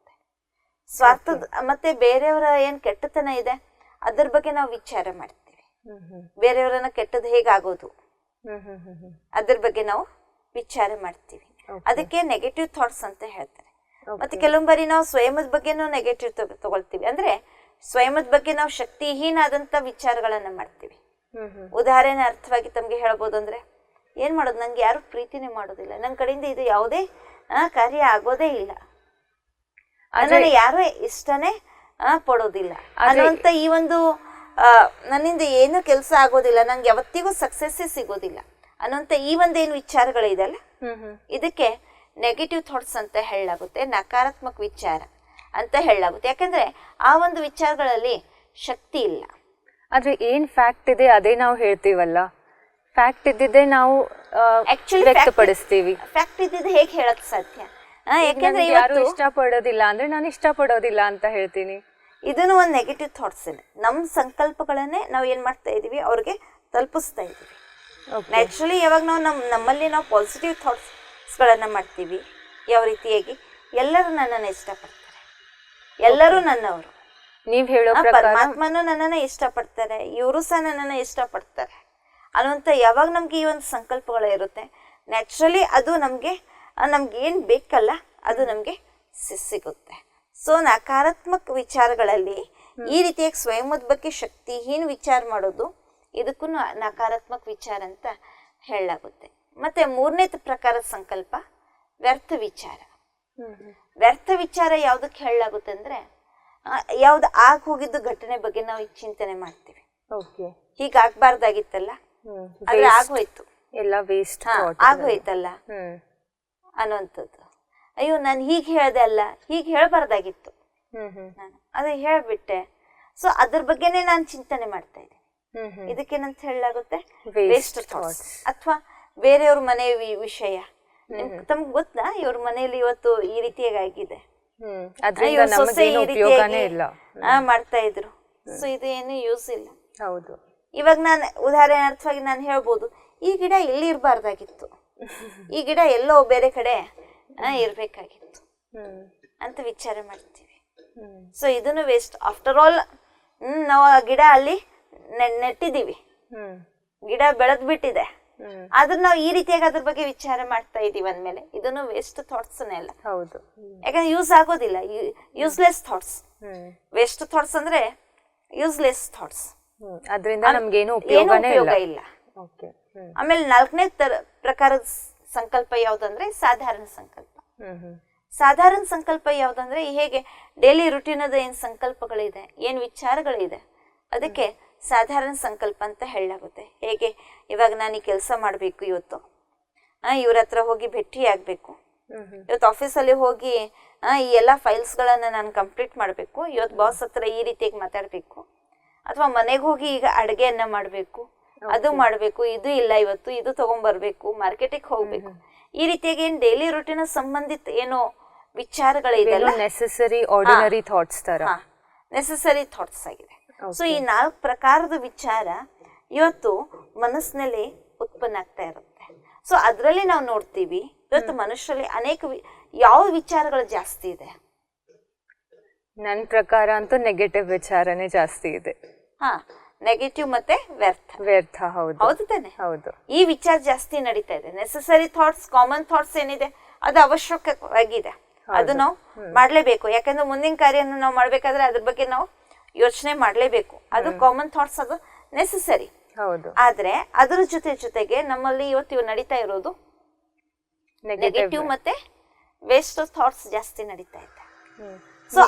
ಸ್ವಾರ್ಥದ ಮತ್ತೆ ಬೇರೆಯವರ ಏನ್ ಕೆಟ್ಟತನ ಇದೆ ಅದ್ರ ಬಗ್ಗೆ ನಾವು ವಿಚಾರ ಮಾಡ್ತೀವಿ, ಬೇರೆಯವರನ್ನ ಕೆಟ್ಟದ್ದು ಹೇಗಾಗೋದು ಅದ್ರ ಬಗ್ಗೆ ನಾವು ವಿಚಾರ ಮಾಡ್ತೀವಿ, ಅದಕ್ಕೆ ನೆಗೆಟಿವ್ ಥಾಟ್ಸ್ ಅಂತ ಹೇಳ್ತಾರೆ. ಮತ್ತೆ ಕೆಲವೊಂದು ಬಾರಿ ನಾವು ಸ್ವಯಂದ ಬಗ್ಗೆನೂ ನೆಗೆಟಿವ್ ತಗೊಳ್ತೀವಿ, ಅಂದ್ರೆ ಸ್ವಯಂದ ಬಗ್ಗೆ ನಾವು ಶಕ್ತಿಹೀನ ಆದಂತ ವಿಚಾರಗಳನ್ನ ಮಾಡ್ತೀವಿ. ಉದಾಹರಣೆ ಅರ್ಥವಾಗಿ ತಮ್ಗೆ ಹೇಳ್ಬೋದು ಅಂದ್ರೆ, ಏನ್ ಮಾಡೋದು, ನಂಗೆ ಯಾರು ಪ್ರೀತಿನೇ ಮಾಡೋದಿಲ್ಲ, ನನ್ನ ಕಡೆಯಿಂದ ಇದು ಯಾವುದೇ ಕಾರ್ಯ ಆಗೋದೇ ಇಲ್ಲ, ನನ್ನನ್ನು ಯಾರು ಇಷ್ಟನೇ ಪಡೋದಿಲ್ಲ ಅನ್ನುವಂತ ಈ ಒಂದು ನನ್ನಿಂದ ಏನು ಕೆಲಸ ಆಗೋದಿಲ್ಲ, ನಂಗೆ ಯಾವತ್ತಿಗೂ ಸಕ್ಸಸ್ಸೇ ಸಿಗೋದಿಲ್ಲ ಅನ್ನುವಂತ ಈ ಒಂದೇನು ವಿಚಾರಗಳಿದೆಯಲ್ಲ, ಇದಕ್ಕೆ ನೆಗೆಟಿವ್ ಥಾಟ್ಸ್ ಅಂತ ಹೇಳಲಾಗುತ್ತೆ, ನಕಾರಾತ್ಮಕ ವಿಚಾರ ಅಂತ ಹೇಳಲಾಗುತ್ತೆ. ಯಾಕಂದ್ರೆ ಆ ಒಂದು ವಿಚಾರಗಳಲ್ಲಿ ಶಕ್ತಿ ಇಲ್ಲ. ಆದ್ರೆ ಏನ್ ಫ್ಯಾಕ್ಟ್ ಇದೆ ಅದೇ ನಾವು ಹೇಳ್ತೀವಲ್ಲ, ಫ್ಯಾಕ್ಟ್ ಇದ್ದಿದ್ದೇ ನಾವು ಆಕ್ಚುಲಿ ವ್ಯಕ್ತಪಡಿಸ್ತೀವಿ. ಫ್ಯಾಕ್ಟ್ ಇದ್ದಿದ್ದು ಹೇಗೆ ಹೇಳಕ್ ಸಾಧ್ಯ? ಯಾಕಂದ್ರೆ ಯಾರು ಇಷ್ಟಪಡೋದಿಲ್ಲ ಅಂದ್ರೆ ನಾನು ಇಷ್ಟಪಡೋದಿಲ್ಲ ಅಂತ ಹೇಳ್ತೀನಿ. ಇದನ್ನು ಒಂದು ನೆಗೆಟಿವ್ ಥಾಟ್ಸ್ ಇದೆ. ನಮ್ಮ ಸಂಕಲ್ಪಗಳನ್ನೇ ನಾವು ಏನ್ ಮಾಡ್ತಾ ಇದೀವಿ ಅವ್ರಿಗೆ ತಲುಪಿಸ್ತಾ ಇದೀವಿ. ನ್ಯಾಚುರಲಿ ಯಾವಾಗ ನಮ್ಮಲ್ಲಿ ನಾವು ಪಾಸಿಟಿವ್ ಥಾಟ್ಸ್ಗಳನ್ನ ಮಾಡ್ತೀವಿ, ಯಾವ ರೀತಿಯಾಗಿ ಎಲ್ಲರೂ ನನ್ನನ್ನು ಇಷ್ಟಪಡ್ತಾರೆ, ಎಲ್ಲರೂ ನನ್ನವರು, ನೀವ್ ಹೇಳೋ ಪರಮಾತ್ಮನು ನನ್ನನ್ನು ಇಷ್ಟಪಡ್ತಾರೆ, ಇವರು ಸಹ ನನ್ನನ್ನು ಇಷ್ಟಪಡ್ತಾರೆ ಅನ್ನುವಂಥ ಯಾವಾಗ ನಮ್ಗೆ ಈ ಒಂದು ಸಂಕಲ್ಪಗಳು ಇರುತ್ತೆ, ನ್ಯಾಚುರಲಿ ಅದು ನಮ್ಗೆ ಏನ್ ಬೇಕಲ್ಲ ಅದು ನಮ್ಗೆ ಸಿಗುತ್ತೆ. ಸೊ ನಕಾರಾತ್ಮಕ ವಿಚಾರಗಳಲ್ಲಿ ಈ ರೀತಿಯಾಗಿ ಸ್ವಯಂದ ಬಗ್ಗೆ ಶಕ್ತಿಹೀನ ವಿಚಾರ ಮಾಡೋದು, ಇದಕ್ಕೂ ನಕಾರಾತ್ಮಕ ವಿಚಾರ ಅಂತ ಹೇಳಲಾಗುತ್ತೆ. ಮತ್ತೆ ಮೂರನೇ ಪ್ರಕಾರದ ಸಂಕಲ್ಪ ವ್ಯರ್ಥ ವಿಚಾರ. ವ್ಯರ್ಥ ವಿಚಾರ ಯಾವ್ದಕ್ಕೆ ಹೇಳಲಾಗುತ್ತೆ ಅಂದ್ರೆ, ಯಾವ್ದು ಆಗ ಹೋಗಿದ್ದು ಘಟನೆ ಬಗ್ಗೆ ನಾವು ಚಿಂತನೆ ಮಾಡ್ತೀವಿ. ಹೀಗಾಗ್ಬಾರ್ದಾಗಿತ್ತಲ್ಲ, ಆದ್ರೆ ಆಗೋಯ್ತು, ಎಲ್ಲ ವೇಸ್ಟ್ ಆಗೋಯ್ತಲ್ಲ ಅನ್ನುವಂಥದ್ದು. ಅಯ್ಯೋ ನಾನು ಹೀಗೆ ಹೇಳ್ದೆ ಅಲ್ಲ, ಹೀಗೆ ಹೇಳ್ಬಾರ್ದಾಗಿತ್ತು, ನಾನು ಅದೇ ಹೇಳ್ಬಿಟ್ಟೆ. ಸೊ ಅದ್ರ ಬಗ್ಗೆನೇ ನಾನು ಚಿಂತನೆ ಮಾಡ್ತಾ ಇದ್ದೀನಿ. ಇದಕ್ಕೇನಂತ ಹೇಳಲಾಗುತ್ತೆ ವೇಸ್ಟ್ ಥಾಟ್ಸ್. ಅಥವಾ ಬೇರೆಯವ್ರ ಮನೆ ವಿಷಯ, ತಮ್ಗೆ ಗೊತ್ತಾ ಇವ್ರ ಮನೆಯಲ್ಲಿ ಇವತ್ತು ಈ ರೀತಿಯಾಗಿ ಆಗಿದೆ, ಸೊಸೆ ಈ ರೀತಿಯಾಗಿ ಮಾಡ್ತಾ ಇದ್ರು, ಸೊ ಇದು ಏನು ಯೂಸ್ ಇಲ್ಲ. ಹೌದು, ಇವಾಗ ನಾನು ಉದಾಹರಣೆ ಅರ್ಥವಾಗಿ ನಾನು ಹೇಳ್ಬೋದು, ಈ ಗಿಡ ಇಲ್ಲಿ ಇರಬಾರ್ದಾಗಿತ್ತು, ಈ ಗಿಡ ಎಲ್ಲೋ ಬೇರೆ ಕಡೆ ಇರ್ಬೇಕಾಗಿತ್ತು ಅಂತ ವಿಚಾರ ಮಾಡ್ತೀವಿ. ಸೊ ಇದನ್ನು ವೇಸ್ಟ್. ಆಫ್ಟರ್ ಆಲ್ ನಾವು ಆ ಗಿಡ ಅಲ್ಲಿ ನೆಟ್ಟಿದೀವಿ, ಗಿಡ ಬೆಳೆದ್ ಬಿಟ್ಟಿದೆ, ಆದ್ರೆ ನಾವು ಈ ರೀತಿಯಾಗಿ ಅದ್ರ ಬಗ್ಗೆ ವಿಚಾರ ಮಾಡ್ತಾ ಇದೀವಿ ಅಂದ್ಮೇಲೆ ಇದನ್ನು ವೇಸ್ಟ್ ಥಾಟ್ಸ್ ಅಲ್ಲ. ಹೌದು, ಯಾಕಂದ್ರೆ ಯೂಸ್ ಆಗೋದಿಲ್ಲ, ಯೂಸ್ಲೆಸ್ ಥಾಟ್ಸ್. ವೇಸ್ಟ್ ಥಾಟ್ಸ್ ಅಂದ್ರೆ ಯೂಸ್ಲೆಸ್ ಥಾಟ್ಸ್, ಅದರಿಂದ ನಮ್ಗೇನು ಉಪಯೋಗ ಇಲ್ಲ. ಆಮೇಲೆ ನಾಲ್ಕನೇ ಪ್ರಕಾರದ ಸಂಕಲ್ಪ ಯಾವ್ದಂದ್ರೆ ಸಾಧಾರಣ ಸಂಕಲ್ಪ. ಸಾಧಾರಣ ಸಂಕಲ್ಪ ಯಾವ್ದಂದ್ರೆ ಹೇಗೆ ಡೈಲಿ ರುಟೀನ್ ಅದ ಏನ್ ಸಂಕಲ್ಪಗಳಿದೆ, ಏನ್ ವಿಚಾರಗಳಿದೆ, ಅದಕ್ಕೆ ಸಾಧಾರಣ ಸಂಕಲ್ಪ ಅಂತ ಹೇಳಲಾಗುತ್ತೆ. ಹೇಗೆ ಇವಾಗ ನಾನು ಈ ಕೆಲಸ ಮಾಡ್ಬೇಕು, ಇವತ್ತು ಇವ್ರ ಹತ್ರ ಹೋಗಿ ಭೇಟಿ ಆಗ್ಬೇಕು, ಇವತ್ತು ಆಫೀಸಲ್ಲಿ ಹೋಗಿ ಈ ಎಲ್ಲ ಫೈಲ್ಸ್ಗಳನ್ನ ನಾನು ಕಂಪ್ಲೀಟ್ ಮಾಡ್ಬೇಕು, ಇವತ್ತು ಬಾಸ್ ಹತ್ರ ಈ ರೀತಿಯಾಗಿ ಮಾತಾಡ್ಬೇಕು, ಅಥವಾ ಮನೆಗೆ ಹೋಗಿ ಈಗ ಅಡುಗೆಯನ್ನ ಮಾಡ್ಬೇಕು, ಅದು ಮಾಡ್ಬೇಕು, ಇದು ಇಲ್ಲ ಇವತ್ತು ಇದು ತಗೊಂಡ್ಬರ್ಬೇಕು, ಮಾರ್ಕೆಟಿಗೆ ಹೋಗ್ಬೇಕು, ಈ ರೀತಿಯಾಗಿ ಏನ್ ಡೈಲಿ ರೂಟೀನ್ ಸಂಬಂಧಿತ ಏನೋ ವಿಚಾರಗಳಿದೆಲ್ಲ ನೆಸೆಸರಿ ಆರ್ಡಿನರಿ ಥಾಟ್ಸ್ ತರ ನೆಸೆಸರಿ ಥಾಟ್ಸ್ ಆಗಿದೆ. ಸೊ ಈ 4 ಪ್ರಕಾರದ ವಿಚಾರ ಇವತ್ತು ಮನಸ್ಸಿನಲ್ಲಿ ಉತ್ಪನ್ನ ಆಗ್ತಾ ಇರುತ್ತೆ. ಸೊ ಅದರಲ್ಲಿ ನಾವು ನೋಡ್ತೀವಿ ಇವತ್ತು ಮನುಷ್ಯರಲ್ಲಿ ಅನೇಕ ಯಾವ ವಿಚಾರಗಳು ಜಾಸ್ತಿ ಇದೆ. ನನ್ನ ಪ್ರಕಾರ ಅಂತೂ ನೆಗೆಟಿವ್ ವಿಚಾರನೇ ಜಾಸ್ತಿ ಇದೆ. ನೆಗೆಟಿವ್ ಮತ್ತೆ ವ್ಯರ್ಥ. ಹೌದು ತಾನೆ? ಹೌದು, ಈ ವಿಚಾರ ಜಾಸ್ತಿ ನಡೀತಾ ಇದೆ. ನೆಸೆಸರಿ ಥಾಟ್ಸ್, ಕಾಮನ್ ಥಾಟ್ಸ್ ಏನಿದೆ ಅದು ಅವಶ್ಯಕವಾಗಿದೆ, ಅದು ನಾವು ಮಾಡ್ಲೇಬೇಕು. ಯಾಕಂದ್ರೆ ಮುಂದಿನ ಕಾರ್ಯನ ನಾವು ಮಾಡ್ಬೇಕಾದ್ರೆ ಅದ್ರ ಬಗ್ಗೆ ನಾವು ಯೋಚನೆ ಮಾಡಲೇಬೇಕು. ಅದು ಕಾಮನ್ ಥಾಟ್ಸ್, ಅದು ನೆಸೆಸರಿ. ಹೌದು. ಆದ್ರೆ ಅದರ ಜೊತೆಗೆ ನಮ್ಮಲ್ಲಿ ಇವತ್ತು ನಡೀತಾ ಇರೋದು ನೆಗೆಟಿವ್ ಮತ್ತೆ ವೇಸ್ಟ್ ಥಾಟ್ಸ್ ಜಾಸ್ತಿ ನಡೀತಾ ಇದೆ. ಸೊ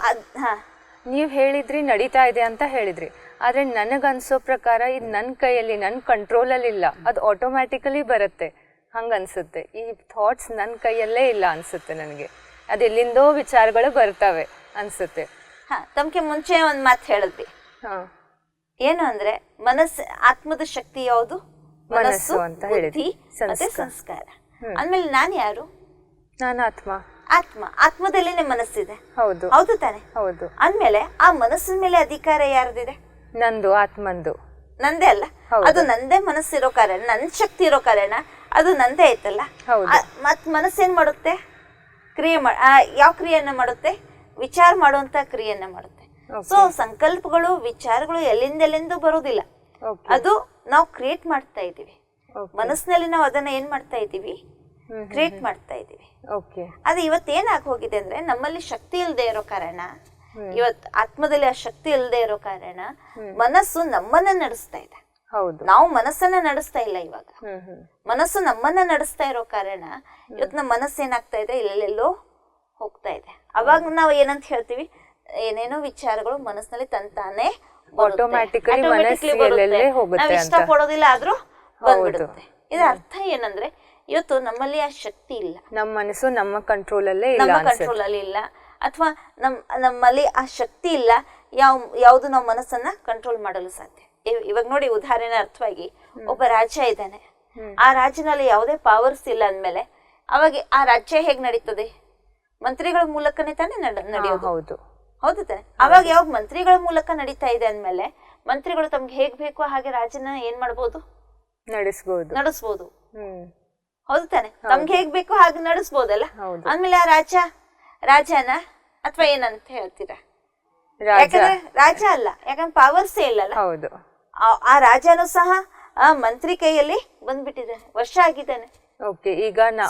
ನೀವು ಹೇಳಿದ್ರಿ ನಡೀತಾ ಇದೆ ಅಂತ ಹೇಳಿದ್ರಿ, ಆದ್ರೆ ನನಗನ್ಸೋ ಪ್ರಕಾರ ಇದು ನನ್ನ ಕೈಯಲ್ಲಿ, ನನ್ನ ಕಂಟ್ರೋಲಲ್ಲಿ ಇಲ್ಲ, ಅದು ಆಟೋಮ್ಯಾಟಿಕಲಿ ಬರುತ್ತೆ ಹಂಗನ್ಸುತ್ತೆ. ಈ ಥಾಟ್ಸ್ ನನ್ನ ಕೈಯಲ್ಲೇ ಇಲ್ಲ ಅನ್ಸುತ್ತೆ ನನಗೆ, ಅದು ಎಲ್ಲಿಂದೋ ವಿಚಾರಗಳು ಬರ್ತವೆ ಅನ್ಸುತ್ತೆ. ತಮ್ಗೆ ಮುಂಚೆ ಒಂದು ಮಾತು ಹೇಳಿದ್ವಿ, ಏನು ಅಂದ್ರೆ ಆತ್ಮದ ಶಕ್ತಿ ಯಾವುದು? ಮನಸ್ಸು ಅಂತ ಹೇಳಿದ್ವಿ, ಮತ್ತೆ ಸಂಸ್ಕಾರ. ಅಂದ್ಮೇಲೆ ನಾನು ಯಾರು? ನಾನು ಆತ್ಮ. ಆತ್ಮದಲ್ಲಿನೇ ಮನಸ್ಸಿದೆ. ಹೌದು. ಹೌದು ತಾನೆ? ಹೌದು. ಅಂದ್ಮೇಲೆ ಆ ಮನಸ್ಸಿನ ಮೇಲೆ ಅಧಿಕಾರ ಯಾರ್ದಿದೆ? ನಂದು, ಆತ್ಮಂದು. ನಂದೇ ಅಲ್ಲ, ಅದು ನಂದೇ ಮನಸ್ಸಿರೋ ಕಾರಣ, ನನ್ ಶಕ್ತಿ ಇರೋ ಕಾರಣ ಅದು ನಂದೇ ಐತಲ್ಲ. ಮತ್ ಮನಸ್ಸೇನ್ ಮಾಡುತ್ತೆ? ಯಾವ ಕ್ರಿಯೆಯನ್ನ ಮಾಡುತ್ತೆ? ವಿಚಾರ ಮಾಡುವಂತ ಕ್ರಿಯೆಯನ್ನ ಮಾಡುತ್ತೆ. ಸೊ ಸಂಕಲ್ಪಗಳು, ವಿಚಾರಗಳು ಎಲ್ಲಿಂದ ಬರೋದಿಲ್ಲ, ಅದು ನಾವು ಕ್ರಿಯೇಟ್ ಮಾಡ್ತಾ ಇದೀವಿ ಮನಸ್ಸಿನಲ್ಲಿ. ನಾವು ಅದನ್ನ ಏನ್ ಮಾಡ್ತಾ ಇದೀವಿ? ಕ್ರಿಯೇಟ್ ಮಾಡ್ತಾ ಇದೀವಿ. ಅದು ಇವತ್ತೇನಾಗಿ ಹೋಗಿದೆ ಅಂದ್ರೆ, ನಮ್ಮಲ್ಲಿ ಶಕ್ತಿ ಇಲ್ಲದೆ ಇರೋ ಕಾರಣ, ಇವತ್ತು ಆತ್ಮದಲ್ಲಿ ಆ ಶಕ್ತಿ ಇಲ್ಲದೆ ಇರೋ ಕಾರಣ ಮನಸ್ಸು ನಮ್ಮನ್ನ ನಡೆಸ್ತಾ ಇದೆ. ನಾವು ಮನಸ್ಸನ್ನ ನಡೆಸ್ತಾ ಇಲ್ಲ. ಇವಾಗ ಮನಸ್ಸು ನಮ್ಮನ್ನ ನಡೆಸ್ತಾ ಇರೋ ಕಾರಣ ಇವತ್ತು ನಮ್ಮ ಮನಸ್ಸು ಏನಾಗ್ತಾ ಇದೆ? ಇಲ್ಲೆಲ್ಲೋ ಹೋಗ್ತಾ ಇದೆ. ಅವಾಗ ನಾವು ಏನಂತ ಹೇಳ್ತೀವಿ? ಏನೇನೋ ವಿಚಾರಗಳು ಮನಸ್ಸಿನಲ್ಲಿ ತಂತಾನೆ ನಾವ್ ಇಷ್ಟ ಪಡೋದಿಲ್ಲ, ಆದ್ರೂ ಬಂದ್ಬಿಡುತ್ತೆ. ಇದರ ಅರ್ಥ ಏನಂದ್ರೆ, ಇವತ್ತು ನಮ್ಮಲ್ಲಿ ಆ ಶಕ್ತಿ ಇಲ್ಲ, ನಮ್ಮ ಮನಸ್ಸು ನಮ್ಮ ಕಂಟ್ರೋಲ್ ಅಲ್ಲಿ ಇಲ್ಲ, ಅಥವಾ ನಮ್ಮಲ್ಲಿ ಆ ಶಕ್ತಿ ಇಲ್ಲ ಯಾವುದು ನಾವು ಮನಸ್ಸನ್ನ ಕಂಟ್ರೋಲ್ ಮಾಡಲು ಸಾಧ್ಯ. ಇವಾಗ ನೋಡಿ, ಉದಾಹರಣೆ ಅರ್ಥವಾಗಿ, ಒಬ್ಬ ರಾಜ್ಯ ಇದ್ದಾನೆ, ಆ ರಾಜ್ಯನಲ್ಲಿ ಯಾವುದೇ ಪವರ್ಸ್ ಇಲ್ಲ ಅಂದ್ಮೇಲೆ ಅವಾಗ ಆ ರಾಜ್ಯ ಹೇಗ್ ನಡೀತದೆ? ಮಂತ್ರಿಗಳ ಮೂಲಕನೇ ತಾನೇ ನಡೆಯೋದು. ಹೌದು ತಾನೆ? ಅವಾಗ ಯಾವಾಗ ಮಂತ್ರಿಗಳ ಮೂಲಕ ನಡೀತಾ ಇದೆ ಅಂದ್ಮೇಲೆ ಮಂತ್ರಿಗಳು ತಮ್ಗೆ ಹೇಗ್ ಬೇಕೋ ಹಾಗೆ ರಾಜ್ಯನ ಏನ್ ಮಾಡ್ಬೋದು? ನಡೆಸ್ಬೋದು. ಹೌದು ತಾನೆ? ತಮ್ಗೆ ಹೇಗ್ ಬೇಕೋ ಹಾಗೆ ನಡೆಸ್ಬೋದಲ್ಲ. ಅಂದ್ಮೇಲೆ ಆ ರಾಜನ ಅಥವಾ ಏನಂತ ಹೇಳ್ತೀರಾ? ಯಾಕಂದ್ರೆ ರಾಜ ಅಲ್ಲ, ಯಾಕಂದ್ರೆ ಪವರ್ಸೇ ಇಲ್ಲಲ್ಲ. ಆ ರಾಜನು ಸಹ ಆ ಮಂತ್ರಿ ಕೈಯಲ್ಲಿ ಬಂದ್ಬಿಟ್ಟಿದ್ದಾನೆ, ವರ್ಷ ಆಗಿದ್ದಾನೆ.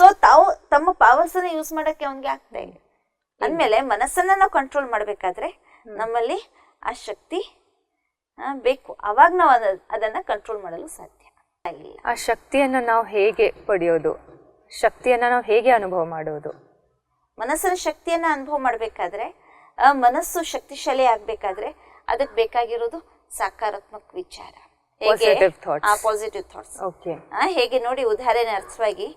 ಸೊ ತಾವು ತಮ್ಮ ಪವರ್ಸ್ ಅನ್ನ ಯೂಸ್ ಮಾಡಕ್ಕೆ ಅವನ್ಗೆ ಆಗ್ತಾ ಇಲ್ಲ. ಅಂದ್ಮೇಲೆ ಮನಸ್ಸನ್ನ ನಾವು ಕಂಟ್ರೋಲ್ ಮಾಡ್ಬೇಕಾದ್ರೆ ನಮ್ಮಲ್ಲಿ ಆ ಶಕ್ತಿ ಬೇಕು, ಅವಾಗ ನಾವು ಅದನ್ನ ಕಂಟ್ರೋಲ್ ಮಾಡಲು ಸಾಧ್ಯ. ಆ ಶಕ್ತಿಯನ್ನ ನಾವು ಹೇಗೆ ಪಡೆಯೋದು? ಶಕ್ತಿಯನ್ನ ನಾವು ಹೇಗೆ ಅನುಭವ ಮಾಡೋದು? ಮನಸ್ಸಿನ ಶಕ್ತಿಯನ್ನ ಅನುಭವ ಮಾಡ್ಬೇಕಾದ್ರೆ, ಮನಸ್ಸು ಶಕ್ತಿಶಾಲಿ ಆಗ್ಬೇಕಾದ್ರೆ ಅದಕ್ಕೆ ಬೇಕಾಗಿರೋದು ಸಕಾರಾತ್ಮಕ ವಿಚಾರ, ಪಾಸಿಟಿವ್ ಥಾಟ್ಸ್. ಹೇಗೆ ನೋಡಿ, ಉದಾಹರಣೆ ಅರ್ಥವಾಗಿ,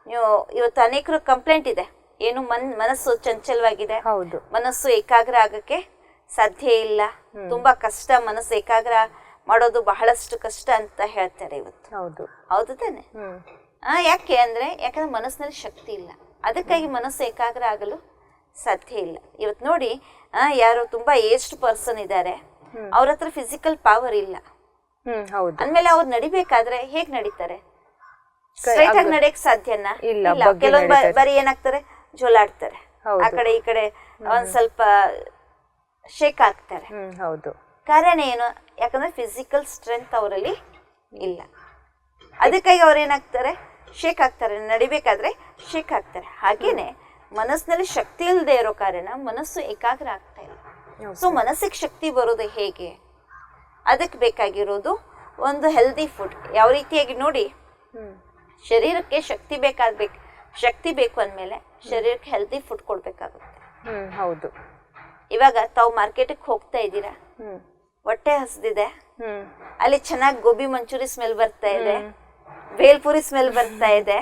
ನೀವು ಇವತ್ತು ಅನೇಕರು ಕಂಪ್ಲೇಂಟ್ ಇದೆ, ಏನು ಮನಸ್ಸು ಚಂಚಲವಾಗಿದೆ, ಮನಸ್ಸು ಏಕಾಗ್ರ ಆಗಕ್ಕೆ ಸಾಧ್ಯ ಇಲ್ಲ, ತುಂಬಾ ಕಷ್ಟ, ಮನಸ್ಸು ಏಕಾಗ್ರ ಮಾಡೋದು ಬಹಳಷ್ಟು ಕಷ್ಟ ಅಂತ ಹೇಳ್ತಾರೆ ಇವತ್ತು. ಹೌದು ತಾನೆ? ಯಾಕಂದ್ರೆ ಮನಸ್ಸಿನಲ್ಲಿ ಶಕ್ತಿ ಇಲ್ಲ, ಅದಕ್ಕಾಗಿ ಮನಸ್ಸು ಏಕಾಗ್ರ ಆಗಲು ಸಾಧ್ಯ ಇಲ್ಲ. ಇವತ್ತು ನೋಡಿ, ಯಾರು ತುಂಬಾ ಏಜ್ಡ್ ಪರ್ಸನ್ ಇದ್ದಾರೆ, ಅವ್ರ ಹತ್ರ ಫಿಸಿಕಲ್ ಪವರ್ ಇಲ್ಲ ಅಂದ್ಮೇಲೆ ಅವ್ರು ನಡಿಬೇಕಾದ್ರೆ ಹೇಗ್ ನಡೀತಾರೆ? ಸ್ಟ್ರೈಟ್ ಆಗಿ ನಡೆಯಕ್ ಸಾಧ್ಯನಾ? ಇಲ್ಲ. ಕೆಲವೊಂದು ಬರೀ ಏನಾಗ್ತಾರೆ? ಜೋಲಾಡ್ತಾರೆ, ಆ ಕಡೆ ಈ ಕಡೆ ಒಂದ್ ಸ್ವಲ್ಪ ಶೇಕ್ ಆಗ್ತಾರೆ. ಕಾರಣ ಏನು? ಯಾಕಂದ್ರೆ ಫಿಸಿಕಲ್ ಸ್ಟ್ರೆಂತ್ ಅವರಲ್ಲಿ ಇಲ್ಲ, ಅದಕ್ಕಾಗಿ ಅವ್ರು ಏನಾಗ್ತಾರೆ? ಶೇಕ್ ಆಗ್ತಾರೆ, ನಡಿಬೇಕಾದ್ರೆ ಶೇಕ್ ಆಗ್ತಾರೆ. ಹಾಗೇನೆ ಮನಸ್ಸಿನಲ್ಲಿ ಶಕ್ತಿ ಇಲ್ಲದೆ ಇರೋ ಕಾರಣ ಮನಸ್ಸು ಏಕಾಗ್ರ ಆಗ್ತಾ ಇಲ್ಲ. ಸೊ ಮನಸ್ಸಿಗೆ ಶಕ್ತಿ ಬರೋದು ಹೇಗೆ? ಅದಕ್ಕೆ ಬೇಕಾಗಿರೋದು ಒಂದು ಹೆಲ್ದಿ ಫುಡ್. ಯಾವ ರೀತಿಯಾಗಿ ನೋಡಿ, ಶರೀರಕ್ಕೆ ಶಕ್ತಿ ಬೇಕು ಅಂದ್ಮೇಲೆ ಶರೀರಕ್ಕೆ ಹೆಲ್ದಿ ಫುಡ್ ಕೊಡ್ಬೇಕಾಗುತ್ತೆ. ಇವಾಗ ತಾವು ಮಾರ್ಕೆಟಿಗೆ ಹೋಗ್ತಾ ಇದ್ದೀರಾ, ಹೊಟ್ಟೆ ಹಸ್ದಿದೆ, ಅಲ್ಲಿ ಚೆನ್ನಾಗಿ ಗೋಬಿ ಮಂಚೂರಿ ಸ್ಮೆಲ್ ಬರ್ತಾ ಇದೆ, ಬೇಲ್ಪುರಿ ಸ್ಮೆಲ್ ಬರ್ತಾ ಇದೆ,